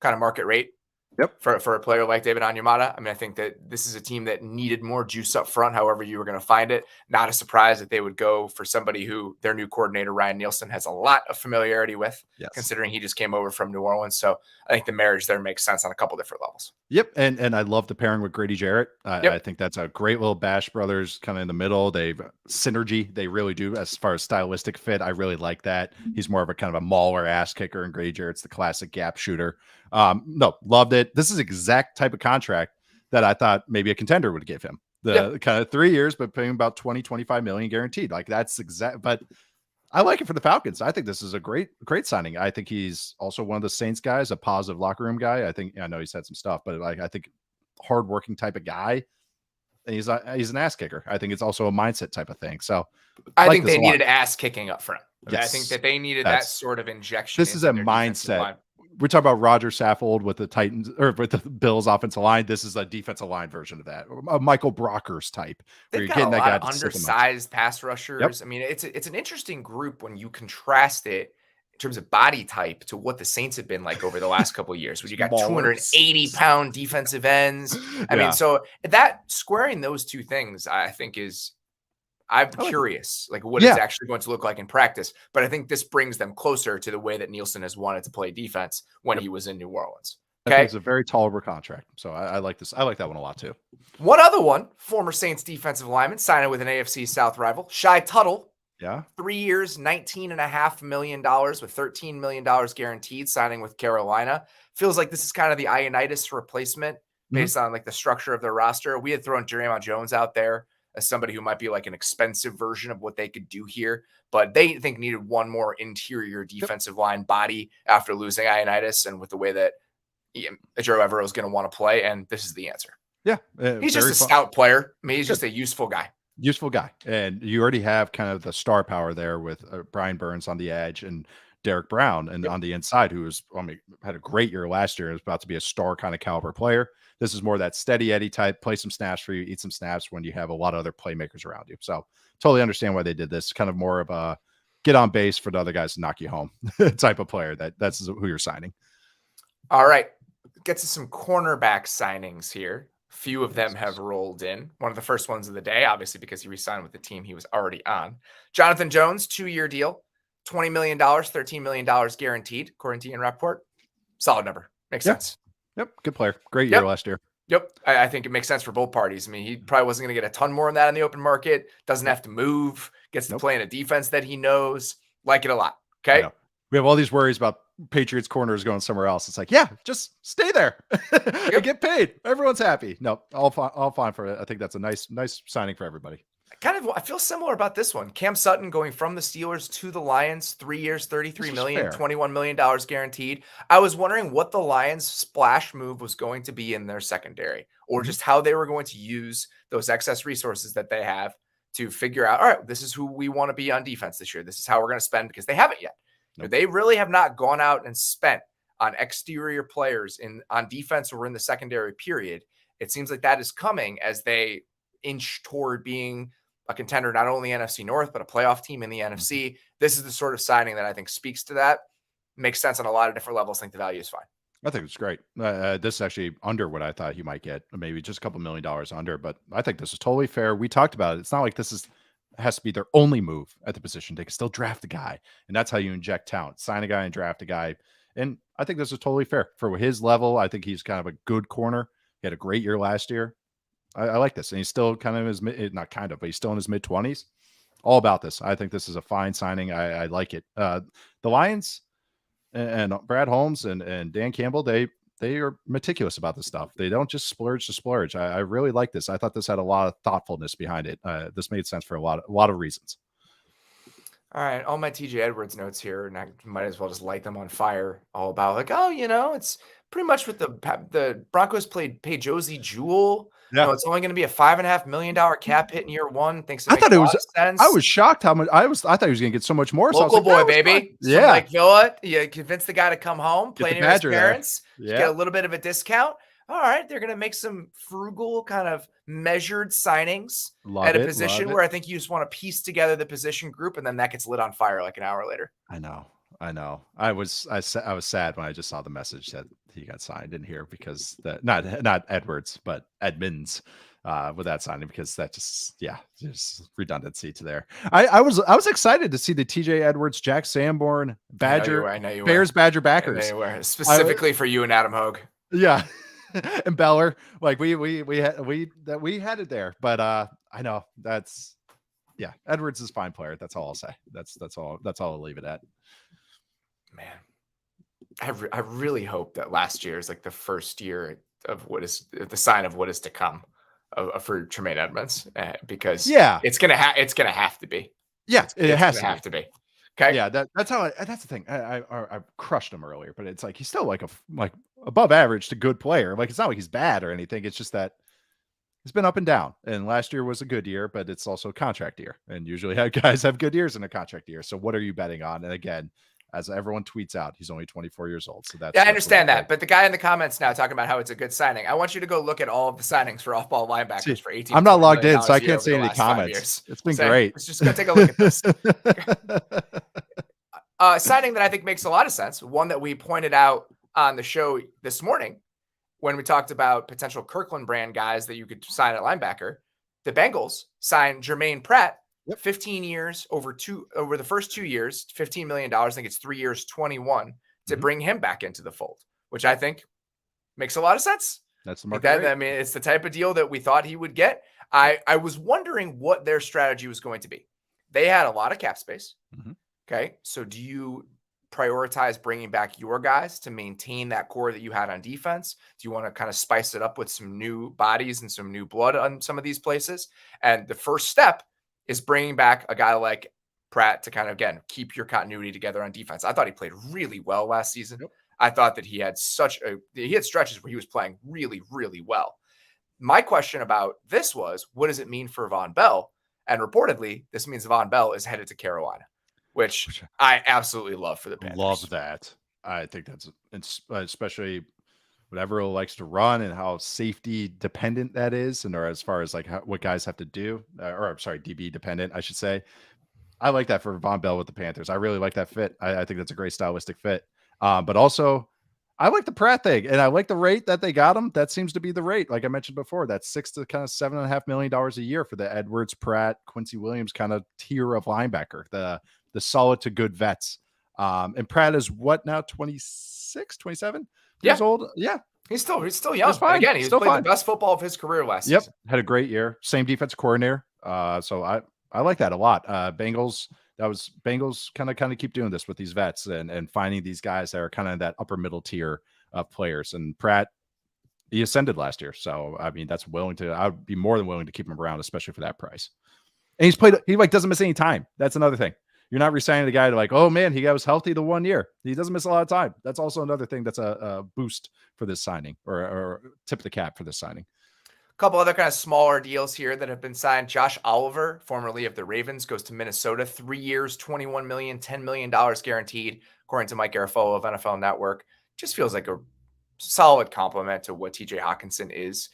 Kind of market rate. Yep. For a player like David Onyemata. I mean, I think that this is a team that needed more juice up front, however you were going to find it. Not a surprise that they would go for somebody who their new coordinator, Ryan Nielsen, has a lot of familiarity with, considering he just came over from New Orleans. So I think the marriage there makes sense on a couple different levels. Yep. And I love the pairing with Grady Jarrett. I think that's a great little Bash Brothers kind of in the middle. They've synergy. They really do as far as stylistic fit. I really like that. He's more of a kind of a mauler ass kicker, and Grady Jarrett's the classic gap shooter. No, loved it. This is exact type of contract that I thought maybe a contender would give him. The kind of 3 years, but paying about 20-25 million guaranteed. Like that's exact, but I like it for the Falcons. I think this is a great signing. I think he's also one of the Saints guys, a positive locker room guy. I know he's had some stuff, but like, I think hardworking type of guy. And he's an ass kicker. I think it's also a mindset type of thing. So I think they needed ass kicking up front. Yes, I think that they needed that sort of injection. This is a mindset. We're talking about Rodgers Saffold with the Titans or with the Bills offensive line. This is a defensive line version of that. A Michael Brockers type. They've got a lot of undersized pass rushers. Yep. I mean, it's an interesting group when you contrast it in terms of body type to what the Saints have been like over the last couple of years, where you got 280-pound defensive ends. I mean, so that squaring those two things, I think I'm curious, like what it's actually going to look like in practice. But I think this brings them closer to the way that Nielsen has wanted to play defense when he was in New Orleans. Okay, it's a very tolerable contract, so I like this. I like that one a lot too. One other one, former Saints defensive lineman signing with an AFC South rival, Shai Tuttle. 3 years, $19.5 million with $13 million guaranteed, signing with Carolina. Feels like this is kind of the Ioannidis replacement based on like the structure of their roster. We had thrown Jeremiah Jones out there as somebody who might be like an expensive version of what they could do here, but they think needed one more interior defensive line body after losing Ioannidis and with the way that Joe Evero is going to want to play. And this is the answer. Yeah. He's just a scout player. I mean, he's just a useful guy. And you already have kind of the star power there with Brian Burns on the edge and Derek Brown and on the inside, who had a great year last year and is about to be a star kind of caliber player. This is more that steady Eddie type, play some snaps for you, eat some snaps when you have a lot of other playmakers around you. So totally understand why they did this. Kind of more of a get on base for the other guys to knock you home type of player. That's who you're signing. All right. Get to some cornerback signings here. Few of them have rolled in. One of the first ones of the day, obviously, because he re-signed with the team he was already on. Jonathan Jones, 2-year deal, $20 million, $13 million guaranteed, according to Ian Rappaport. Solid number. Makes sense. Yep. Good player. Great year last year. Yep. I think it makes sense for both parties. I mean, he probably wasn't going to get a ton more than that in the open market. Doesn't have to move. Gets to play in a defense that he knows. Like it a lot. Okay. Yeah. We have all these worries about Patriots corners going somewhere else. It's like, just stay there and get paid. Everyone's happy. No, all fine for it. I think that's a nice signing for everybody. I feel similar about this one. Cam Sutton going from the Steelers to the Lions, 3 years, $33 million, $21 million guaranteed. I was wondering what the Lions' splash move was going to be in their secondary, or just how they were going to use those excess resources that they have to figure out, all right, this is who we want to be on defense this year. This is how we're going to spend, because they haven't yet. They really have not gone out and spent on exterior players on defense or in the secondary period. It seems like that is coming as they inch toward being a contender, not only NFC North, but a playoff team in the NFC. This is the sort of signing that I think speaks to that. Makes sense on a lot of different levels. I think the value is fine. I think it's great. This is actually under what I thought he might get, maybe just a couple $1 million under, but I think this is totally fair. We talked about it. It's not like has to be their only move at the position. They can still draft a guy, and that's how you inject talent. Sign a guy and draft a guy. And I think this is totally fair for his level. I think he's kind of a good corner. He had a great year last year. I like this, and he's still kind of but he's still in his mid-20s. All about this. I think this is a fine signing. I like it. The Lions and Brad Holmes and Dan Campbell, they are meticulous about this stuff. They don't just splurge to splurge. I really like this. I thought this had a lot of thoughtfulness behind it. This made sense for a lot of reasons. All right, all my TJ Edwards notes here, and I might as well just light them on fire. All about it's pretty much what the Broncos paid Josie Jewell. Yeah, it's only going to be a $5.5 million cap hit in year one. I thought it was sense. I was shocked how much I thought he was going to get so much more. Local boy, baby. Yeah, like Villa, you convince the guy to come home, play near his parents, get a little bit of a discount. All right, they're going to make some frugal, kind of measured signings at a position where I think you just want to piece together the position group, and then that gets lit on fire like an hour later. I know. I was sad when I just saw the message that he got signed in here, because not Edwards, but Edmonds with that signing, because that there's redundancy to there. I was excited to see the TJ Edwards, Jack Sanborn, Badger, Bears, Badger backers. Specifically for you and Adam Hogue. Yeah. And Beller, like we had it there, but I know Edwards is a fine player. That's all I'll say. That's all I'll leave it at. Man, I really hope that last year is like the first year of what is the sign of what is to come for Tremaine Edmonds, because it's gonna have to be. Yeah, it has to be. Okay. Yeah, that's the thing. I crushed him earlier, but it's like he's still like above average to good player. Like, it's not like he's bad or anything. It's just that he's been up and down. And last year was a good year, but it's also a contract year. And usually guys have good years in a contract year. So what are you betting on? And again, as everyone tweets out, he's only 24 years old. So I understand that. But the guy in the comments now talking about how it's a good signing. I want you to go look at all of the signings for off-ball linebackers for 18. I'm not logged in, so I can't see any comments. It's been great. Let's just go take a look at this. Signing that I think makes a lot of sense. One that we pointed out on the show this morning when we talked about potential Kirkland brand guys that you could sign at linebacker. The Bengals signed Jermaine Pratt. 15 years over the first 2 years, $15 million. I think it's 3 years, 21 to bring him back into the fold, which I think makes a lot of sense. That's the market. I mean, it's the type of deal that we thought he would get. I was wondering what their strategy was going to be. They had a lot of cap space. Mm-hmm. Okay. So do you prioritize bringing back your guys to maintain that core that you had on defense? Do you want to kind of spice it up with some new bodies and some new blood on some of these places? And the first step is bringing back a guy like Pratt to kind of, again, keep your continuity together on defense. I thought he played really well last season. Yep. I thought that he had stretches where he was playing really, really well. My question about this was, what does it mean for Von Bell? And reportedly, this means Von Bell is headed to Carolina, which I absolutely love for the Panthers. Love that. I think that's especially whatever likes to run and how safety dependent that is, or as far as like what guys have to do, DB dependent, I should say. I like that for Von Bell with the Panthers. I really like that fit. I think that's a great stylistic fit. But also, I like the Pratt thing, and I like the rate that they got him. That seems to be the rate, like I mentioned before. That's $6 to kind of $7.5 million a year for the Edwards, Pratt, Quincy Williams kind of tier of linebacker, the solid to good vets. And Pratt is what now? 26, 27? Years old. Yeah. He's still young. Fine. Again, he's played the best football of his career last season. Had a great year. Same defensive coordinator. So I like that a lot. Bengals kind of keep doing this with these vets and finding these guys that are kind of that upper middle tier of players. And Pratt, he ascended last year. So I mean, I would be more than willing to keep him around, especially for that price. And he doesn't miss any time. That's another thing. You're not re-signing the guy to like, oh man, he was healthy the 1 year. He doesn't miss a lot of time. That's also another thing that's a boost for this signing, or tip the cap for this signing. A couple other kind of smaller deals here that have been signed. Josh Oliver, formerly of the Ravens, goes to Minnesota. 3 years, $21 million, $10 million guaranteed, according to Mike Garafolo of NFL Network. Just feels like a solid compliment to what TJ Hawkinson is.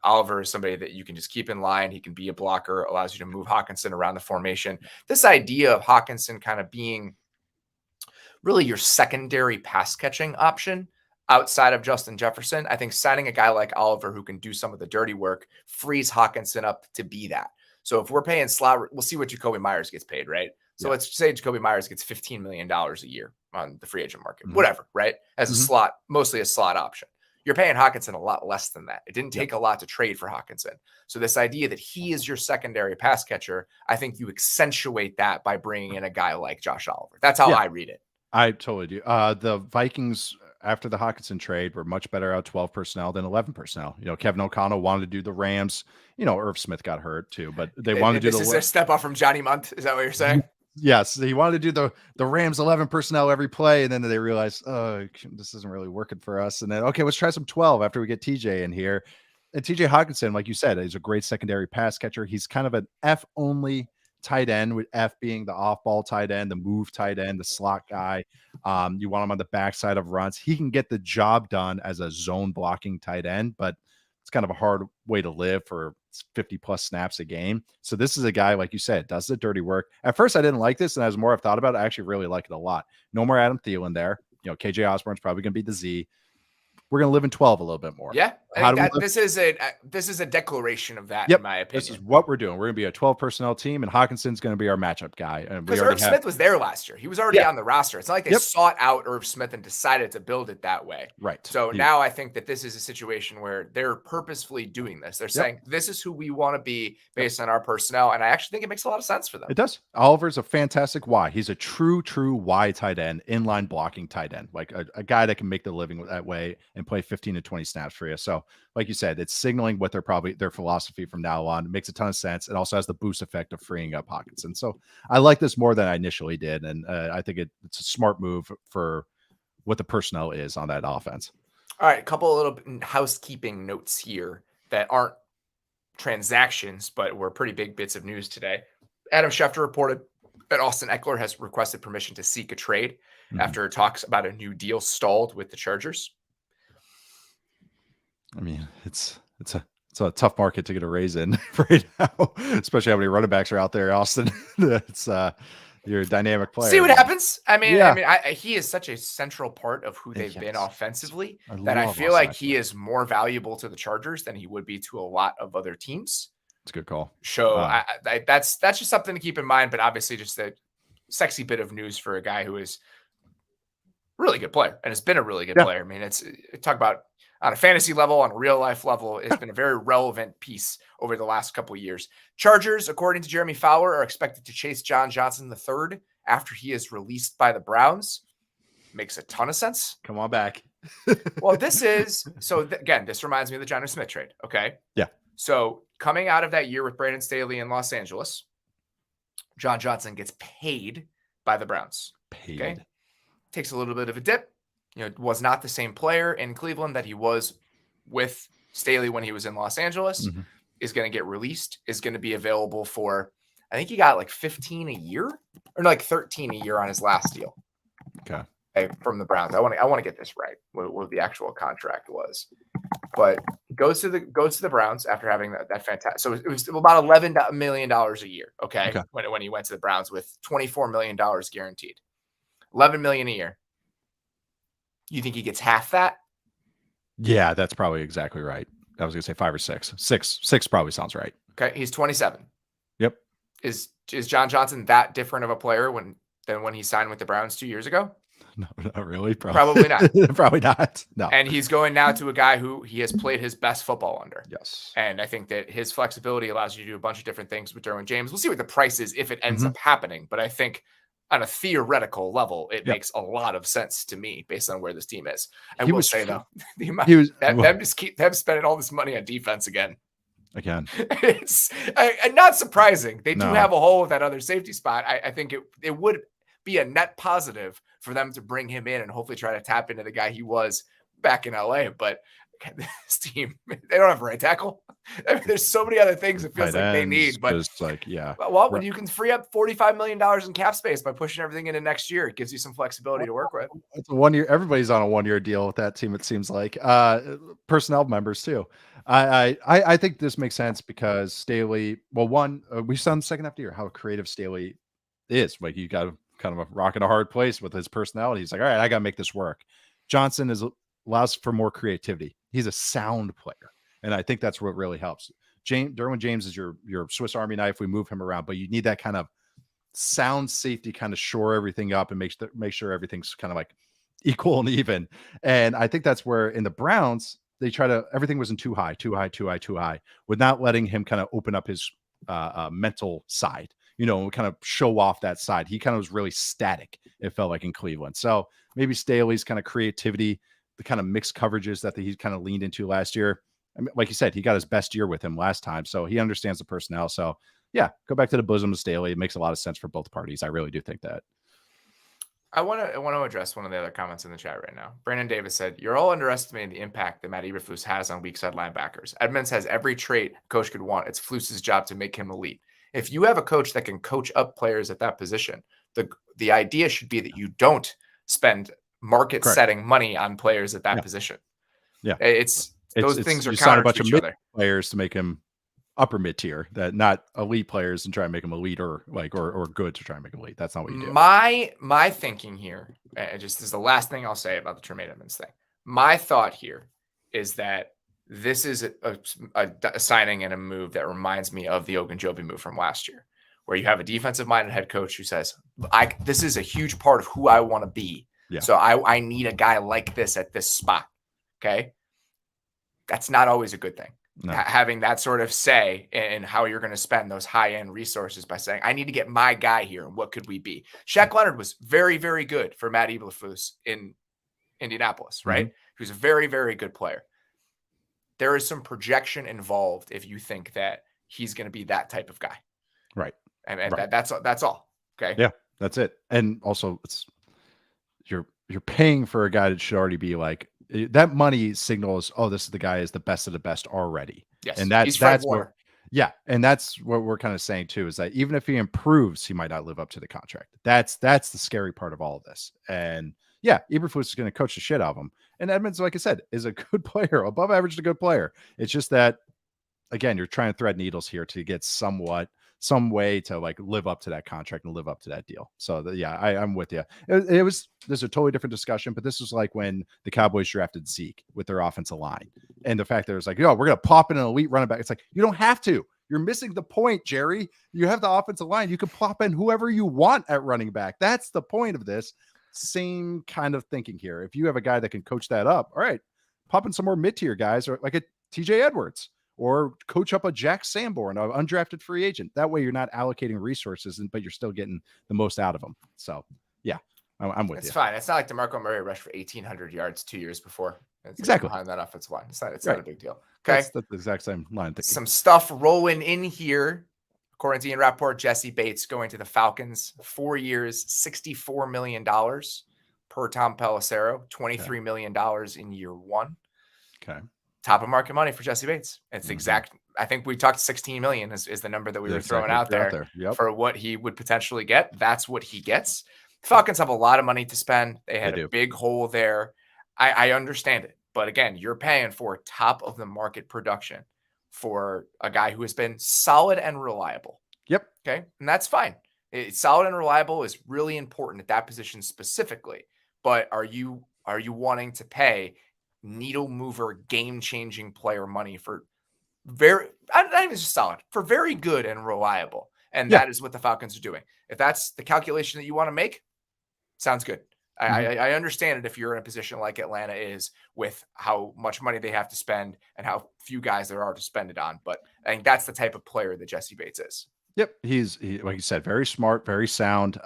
Oliver is somebody that you can just keep in line. He can be a blocker, allows you to move Hawkinson around the formation. This idea of Hawkinson kind of being really your secondary pass catching option, outside of Justin Jefferson. I think signing a guy like Oliver who can do some of the dirty work frees Hockenson up to be that. So if we're paying slot, we'll see what Jacoby Myers gets paid, right? So let's say Jacoby Myers gets $15 million a year on the free agent market, whatever, right? As a slot, mostly a slot option. You're paying Hockenson a lot less than that. It didn't take a lot to trade for Hockenson. So this idea that he is your secondary pass catcher, I think you accentuate that by bringing in a guy like Josh Oliver. That's how I read it. I totally do. The Vikings, after the Hockenson trade, were much better out 12 personnel than 11 personnel. Kevin O'Connell wanted to do the Rams. Irv Smith got hurt too, but they wanted to do this is a step up from Johnny Munt. Is that what you're saying? Yes, he wanted to do the Rams 11 personnel every play, and then they realized, oh, this isn't really working for us. And then, okay, let's try some 12 after we get TJ in here. And TJ Hockenson, like you said, is a great secondary pass catcher. He's kind of an F-only tight end, with F being the off-ball tight end, the move tight end, the slot guy. You want him on the backside of runs. He can get the job done as a zone blocking tight end, but it's kind of a hard way to live for 50 plus snaps a game. So this is a guy, like you said, does the dirty work. At first, I didn't like this, and as more I've thought about it, I actually really like it a lot. No more Adam Thielen there. KJ Osborne's probably going to be the Z. We're going to live in 12 a little bit more. Yeah. This is a declaration of that, in my opinion. This is what we're doing. We're going to be a 12 personnel team, and Hawkinson's going to be our matchup guy. Because Irv Smith was there last year. He was already on the roster. It's not like they sought out Irv Smith and decided to build it that way. Right. So now I think that this is a situation where they're purposefully doing this. They're saying, this is who we want to be based on our personnel. And I actually think it makes a lot of sense for them. It does. Oliver's a fantastic Y. He's a true Y tight end, inline blocking tight end, like a guy that can make the living that way and play 15 to 20 snaps for you. So like you said, it's signaling what their philosophy from now on. It makes a ton of sense. It also has the boost effect of freeing up Hockenson. So I like this more than I initially did. And I think it's a smart move for what the personnel is on that offense. All right. A couple of little housekeeping notes here that aren't transactions, but were pretty big bits of news today. Adam Schefter reported that Austin Eckler has requested permission to seek a trade after talks about a new deal stalled with the Chargers. I mean, it's a tough market to get a raise in right now, especially how many running backs are out there, Austin. It's you're a dynamic player. See what happens. I mean, he is such a central part of who they've been offensively that I feel like he is more valuable to the Chargers than he would be to a lot of other teams. It's a good call. So that's just something to keep in mind. But obviously, just a sexy bit of news for a guy who is a really good player and has been a really good player. I mean, talk about on a fantasy level, on a real life level, it's been a very relevant piece over the last couple of years. Chargers, according to Jeremy Fowler, are expected to chase John Johnson III after he is released by the Browns. Makes a ton of sense. Come on back. Well, this reminds me of the Jonnu Smith trade. Okay. Yeah. So coming out of that year with Brandon Staley in Los Angeles, John Johnson gets paid by the Browns. Okay. Takes a little bit of a dip. Was not the same player in Cleveland that he was with Staley when he was in Los Angeles. Is going to get released, is going to be available for, I think he got like 15 a year or like 13 a year on his last deal. Okay. From the Browns. I want to get this right, what the actual contract was. But goes to the Browns after having that fantastic. So it was about $11 million a year. Okay. When he went to the Browns with $24 million guaranteed, $11 million a year. You think he gets half that? Yeah, that's probably exactly right. I was going to say 5 or 6. Six probably sounds right. Okay, he's 27. Yep. Is John Johnson that different of a player than when he signed with the Browns 2 years ago? No, not really. Probably not. Probably not. No. And he's going now to a guy who he has played his best football under. Yes. And I think that his flexibility allows you to do a bunch of different things with Derwin James. We'll see what the price is if it ends up happening. But I think on a theoretical level, it makes a lot of sense to me based on where this team is. I will say though, the amount them spending all this money on defense again. It's not surprising. They do have a hole with that other safety spot. I think it would be a net positive for them to bring him in and hopefully try to tap into the guy he was back in LA. But this team, they don't have a right tackle. I mean, there's so many other things it feels like they need. But just like, when you can free up $45 million in cap space by pushing everything into next year, it gives you some flexibility to work with. It's a 1 year. Everybody's on a 1 year deal with that team. It seems like personnel members too. I think this makes sense because Staley. Well, we saw in the second half of the year how creative Staley is. Like you got kind of a rock in a hard place with his personality. He's like, all right, I got to make this work. Johnson is allows for more creativity. He's a sound player. And I think that's what really helps. Derwin James is your Swiss Army knife. We move him around, but you need that kind of sound safety, kind of shore everything up and make sure everything's kind of like equal and even. And I think that's where in the Browns, they everything wasn't too high, with not letting him kind of open up his mental side, kind of show off that side. He kind of was really static, it felt like, in Cleveland. So maybe Staley's kind of creativity, the kind of mixed coverages that he kind of leaned into last year. I mean, like you said, he got his best year with him last time, so he understands the personnel. So yeah, go back to the bosom of Staley. It makes a lot of sense for both parties. I really do think that. I want to address one of the other comments in the chat right now. Brandon Davis said, "You're all underestimating the impact that Matt Eberflus has on weak side linebackers. Edmonds has every trait a coach could want. It's Flus's job to make him elite. If you have a coach that can coach up players at that position, the idea should be that you don't spend market-setting money on players at that position. Yeah, those things are counter to each other. Players to make him upper mid tier, that not elite players and try and make them elite or good to try and make them elite. That's not what you do. My thinking here, just is the last thing I'll say about the Tremaine Edmonds thing. My thought here is that this is a signing and a move that reminds me of the Ogunjobi move from last year, where you have a defensive-minded head coach who says, this is a huge part of who I want to be. Yeah. So I need a guy like this at this spot. Okay. That's not always a good thing. No. Having that sort of say in how you're going to spend those high-end resources by saying, I need to get my guy here. And what could we be? Shaq Leonard was very, very good for Matt Eberflus in Indianapolis, right? Mm-hmm. He was a very, very good player. There is some projection involved if you think that he's going to be that type of guy. Right. And right. That's all. Okay. Yeah, that's it. And also you're paying for a guy that should already be like, that money signals, this is the guy is the best of the best already. Yes. And that's what, and that's what we're kind of saying too, is that even if he improves, he might not live up to the contract. That's the scary part of all of this. And yeah, Eberflus is going to coach the shit out of him. And Edmonds, like I said, is a good player, above average to good player. It's just that, again, you're trying to thread needles here to get some way to like live up to that contract and live up to that deal. So I'm with you. There's a totally different discussion, but this was like when the Cowboys drafted Zeke with their offensive line, and the fact that it was like, we're going to pop in an elite running back. It's like, you don't have to. You're missing the point, Jerry. You have the offensive line. You can plop in whoever you want at running back. That's the point of this. Same kind of thinking here. If you have a guy that can coach that up, all right, pop in some more mid-tier guys, or like a TJ Edwards, or coach up a Jack Sanborn, an undrafted free agent. That way you're not allocating resources, but you're still getting the most out of them. So yeah, I'm with you. It's fine. It's not like DeMarco Murray rushed for 1,800 yards 2 years before. It's exactly behind that offensive line. It's not a big deal. Okay. That's the exact same line. Some stuff rolling in here. According to Ian Rappaport, Jesse Bates going to the Falcons, 4 years, $64 million per Tom Pelissero, $23 million in year one. Okay. Top of market money for Jesse Bates. It's exact. I think we talked 16 million is the number that we were throwing out there for what he would potentially get. That's what he gets. The Falcons have a lot of money to spend. They had a big hole there. I understand it. But again, you're paying for top of the market production for a guy who has been solid and reliable. Yep. Okay. And that's fine. Solid and reliable is really important at that position specifically. But are you wanting to pay needle mover, game-changing player money for not even just solid, for very good and reliable? And that is what the Falcons are doing. If that's the calculation that you want to make, sounds good. I understand it if you're in a position like Atlanta is, with how much money they have to spend and how few guys there are to spend it on. But I think that's the type of player that Jesse Bates is. Yep. He's like you said, very smart, very sound,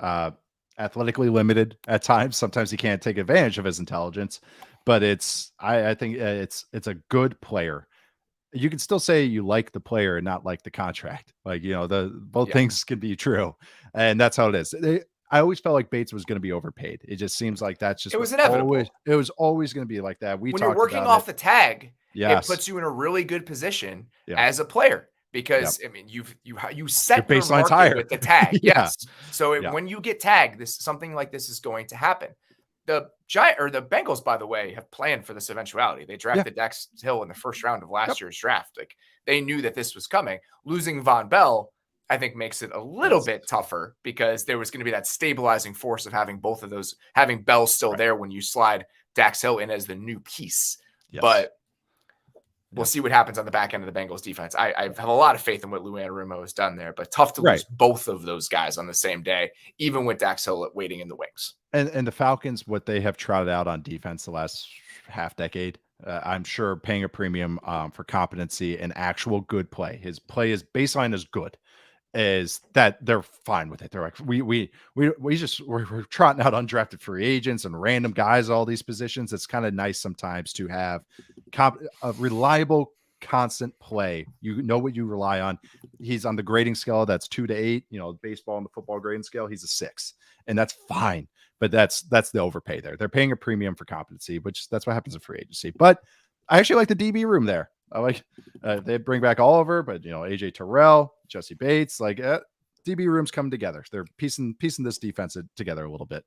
athletically limited at times. Sometimes he can't take advantage of his intelligence, but I think it's a good player. You can still say you like the player and not like the contract. Like, both things can be true. And that's how it is. I always felt like Bates was going to be overpaid. It just seems like that's just, it was inevitable. It was always going to be like that. When you're working off the tag, it puts you in a really good position as a player, because I mean, you set your baseline's market higher with the tag. Yes. So when you get tagged, something like this is going to happen. The Bengals, by the way, have planned for this eventuality. They drafted Dax Hill in the first round of last year's draft. Like, they knew that this was coming. Losing Von Bell, I think, makes it a little bit tougher, because there was going to be that stabilizing force of having both of those, having Bell still there when you slide Dax Hill in as the new piece. Yes. But we'll see what happens on the back end of the Bengals defense. I have a lot of faith in what Lou Anarumo has done there, but tough to lose both of those guys on the same day, even with Dax Hill waiting in the wings. And the Falcons, what they have trotted out on defense the last half decade, I'm sure paying a premium for competency and actual good play. His baseline is good. Is that they're fine with it. They're like, we're trotting out undrafted free agents and random guys, all these positions. It's kind of nice sometimes to have a reliable, constant play. You know what you rely on. He's on the grading scale. That's 2 to 8, baseball and the football grading scale. He's a 6, and that's fine. But that's the overpay there. They're paying a premium for competency, which that's what happens in free agency. But I actually like the DB room there. I like they bring back Oliver, but AJ Terrell, Jesse Bates, DB rooms come together. They're piecing this defense together a little bit.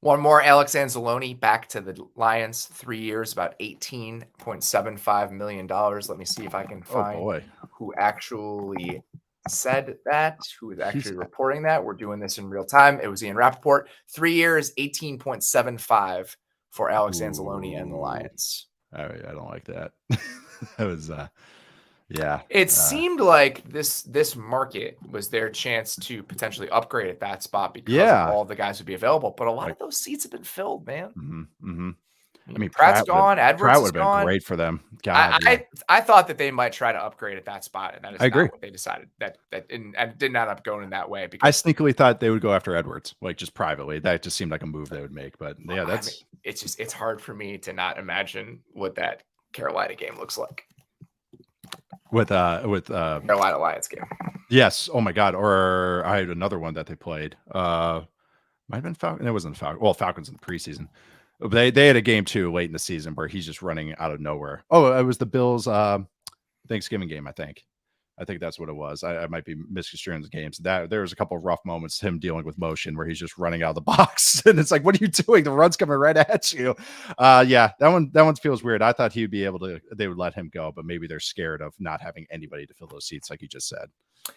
One more, Alex Anzalone back to the Lions, 3 years, about $18.75 million. Let me see if I can find who actually said that, who is actually reporting that. We're doing this in real time. It was Ian Rappaport. 3 years, 18.75 for Alex Anzalone and the Lions. I don't like that. That was It seemed like this market was their chance to potentially upgrade at that spot because of all the guys would be available. But a lot of those seats have been filled, man. Mm-hmm. I mean, Pratt's gone. Edwards would have been great for them. God, I thought that they might try to upgrade at that spot, and that is not what they decided. That didn't end up going in that way. Because I sneakily thought they would go after Edwards, just privately. That just seemed like a move they would make. But it's hard for me to not imagine what that Carolina game looks like. With Carolina Lions game. Yes. Oh my God. Or I had another one that they played. Might have been Falcons. It wasn't Falcons. Well, Falcons in the preseason. They had a game too late in the season where he's just running out of nowhere. Oh, it was the Bills Thanksgiving game, I think. I think that's what it was. I might be misconstruing the games. That there was a couple of rough moments, him dealing with motion where he's just running out of the box, and it's like, what are you doing? The run's coming right at you. That one feels weird. I thought he would be able to. They would let him go, but maybe they're scared of not having anybody to fill those seats, like you just said.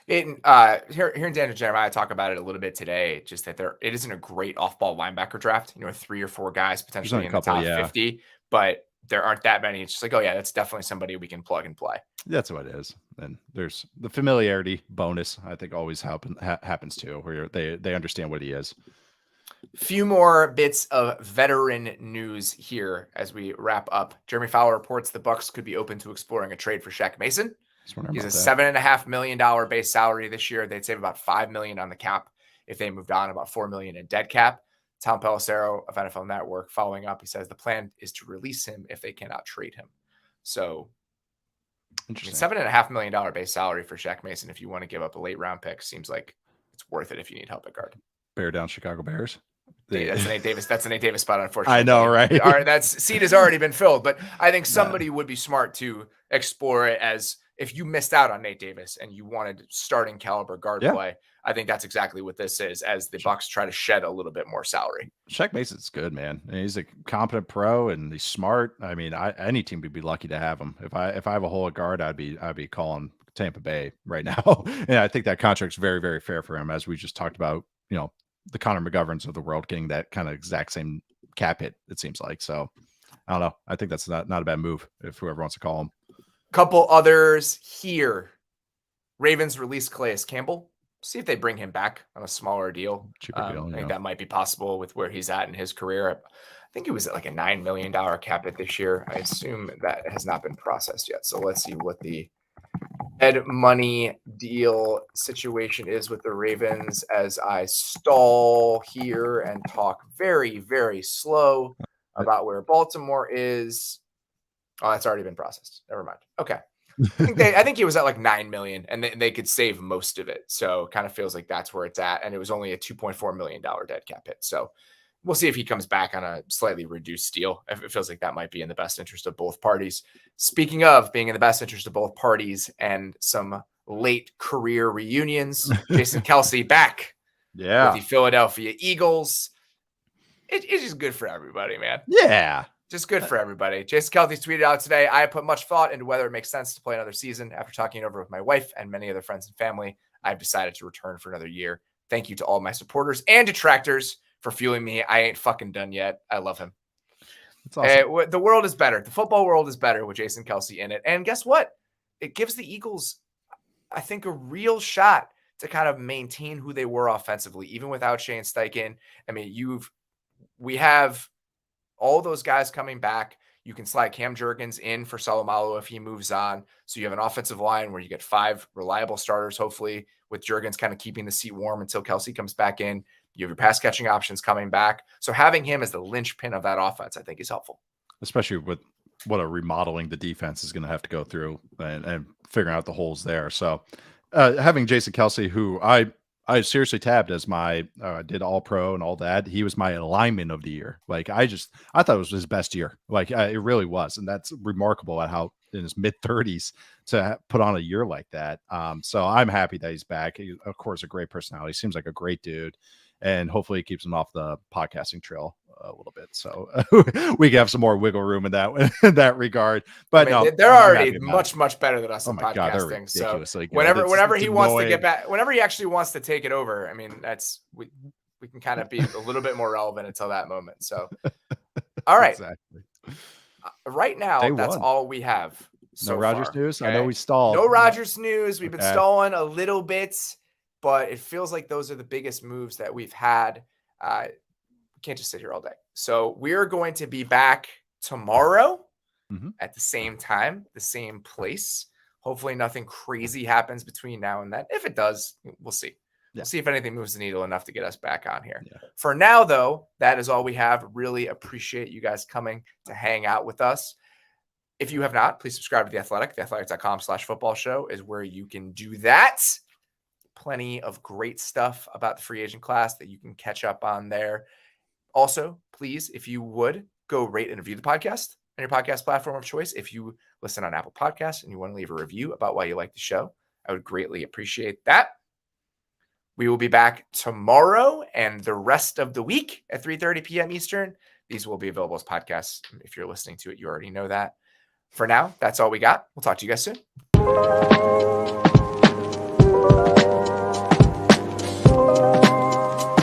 Here in Daniel Jeremiah talk about it a little bit today. Just that it isn't a great off-ball linebacker draft. 3 or 4 guys potentially in the top 50, but there aren't that many. It's just like, oh yeah, that's definitely somebody we can plug and play. That's what it is. And there's the familiarity bonus, I think, always happens too, where they understand what he is. Few more bits of veteran news here as we wrap up. Jeremy Fowler reports the Bucs could be open to exploring a trade for Shaq Mason. He's a $7.5 million base salary this year. They'd save about $5 million on the cap if they moved on, about $4 million in dead cap. Tom Pelissero of NFL Network following up, he says the plan is to release him if they cannot trade him. So $7.5 million base salary for Shaq Mason. If you want to give up a late round pick, seems like it's worth it if you need help at guard. Bear down Chicago Bears. That's an Nate Davis. That's an Nate Davis spot, unfortunately. I know, right? All right, that seat has already been filled, but I think somebody would be smart to explore it as if you missed out on Nate Davis and you wanted starting caliber guard play. I think that's exactly what this is, as the Bucs try to shed a little bit more salary. Shaq Mason's good, man. And he's a competent pro and he's smart. I mean, any team would be lucky to have him. If I have a hole at guard, I'd be calling Tampa Bay right now. And I think that contract's very, very fair for him, as we just talked about. The Connor McGoverns of the world getting that kind of exact same cap hit, it seems like. So I don't know. I think that's not a bad move if whoever wants to call him. Couple others here. Ravens release Calais Campbell. See if they bring him back on a smaller deal. I think that might be possible with where he's at in his career. I think it was at like a $9 million cap hit this year. I assume that has not been processed yet. So let's see what the Ed money deal situation is with the Ravens as I stall here and talk very, very slow about where Baltimore is. Oh, that's already been processed. Never mind. Okay. I think he was at like 9 million and they could save most of it. So it kind of feels like that's where it's at. And it was only a $2.4 million dead cap hit. So we'll see if he comes back on a slightly reduced deal. It feels like that might be in the best interest of both parties. Speaking of being in the best interest of both parties and some late career reunions, Jason Kelce back with the Philadelphia Eagles. It's just good for everybody, man. Yeah. Just good for everybody. Jason Kelce tweeted out today, I put much thought into whether it makes sense to play another season. After talking it over with my wife and many other friends and family, I've decided to return for another year. Thank you to all my supporters and detractors for fueling me. I ain't fucking done yet. I love him. It's awesome. The world is better. The football world is better with Jason Kelce in it. And guess what? It gives the Eagles, I think, a real shot to kind of maintain who they were offensively, even without Shane Steichen. I mean, we have all those guys coming back. You can slide Cam Jurgens in for Salomalo if he moves on. So you have an offensive line where you get 5 reliable starters, hopefully, with Jurgens kind of keeping the seat warm until Kelce comes back in. You have your pass catching options coming back. So having him as the linchpin of that offense, I think, is helpful. Especially with what a remodeling the defense is going to have to go through and figuring out the holes there. So having Jason Kelce, who I seriously tabbed as my did all pro and all that. He was my lineman of the year. Like I thought it was his best year. Like it really was. And that's remarkable at how in his mid-30s to put on a year like that. So I'm happy that he's back. He, of course, a great personality. Seems like a great dude. And hopefully it keeps him off the podcasting trail a little bit. So we can have some more wiggle room in that regard. But no, they're already much better than us in podcasting. So whenever he wants to get back, whenever he actually wants to take it over, I mean, we can kind of be a little bit more relevant until that moment. So, all right. Exactly. Right now, that's all we have. So no Rodgers news. Okay? I know we stalled. No Rodgers news. We've been stalling a little bit, but it feels like those are the biggest moves that we've had. We can't just sit here all day. So we're going to be back tomorrow at the same time, the same place. Hopefully nothing crazy happens between now and then. If it does, we'll see. We'll see if anything moves the needle enough to get us back on here. Yeah. For now, though, that is all we have. Really appreciate you guys coming to hang out with us. If you have not, please subscribe to The Athletic. TheAthletic.com/football show is where you can do that. Plenty of great stuff about the free agent class that you can catch up on there. Also, please, if you would, go rate and review the podcast on your podcast platform of choice. If you listen on Apple Podcasts and you want to leave a review about why you like the show, I would greatly appreciate that. We will be back tomorrow and the rest of the week at 3:30 p.m. Eastern. These will be available as podcasts. If you're listening to it, you already know that. For now, that's all we got. We'll talk to you guys soon.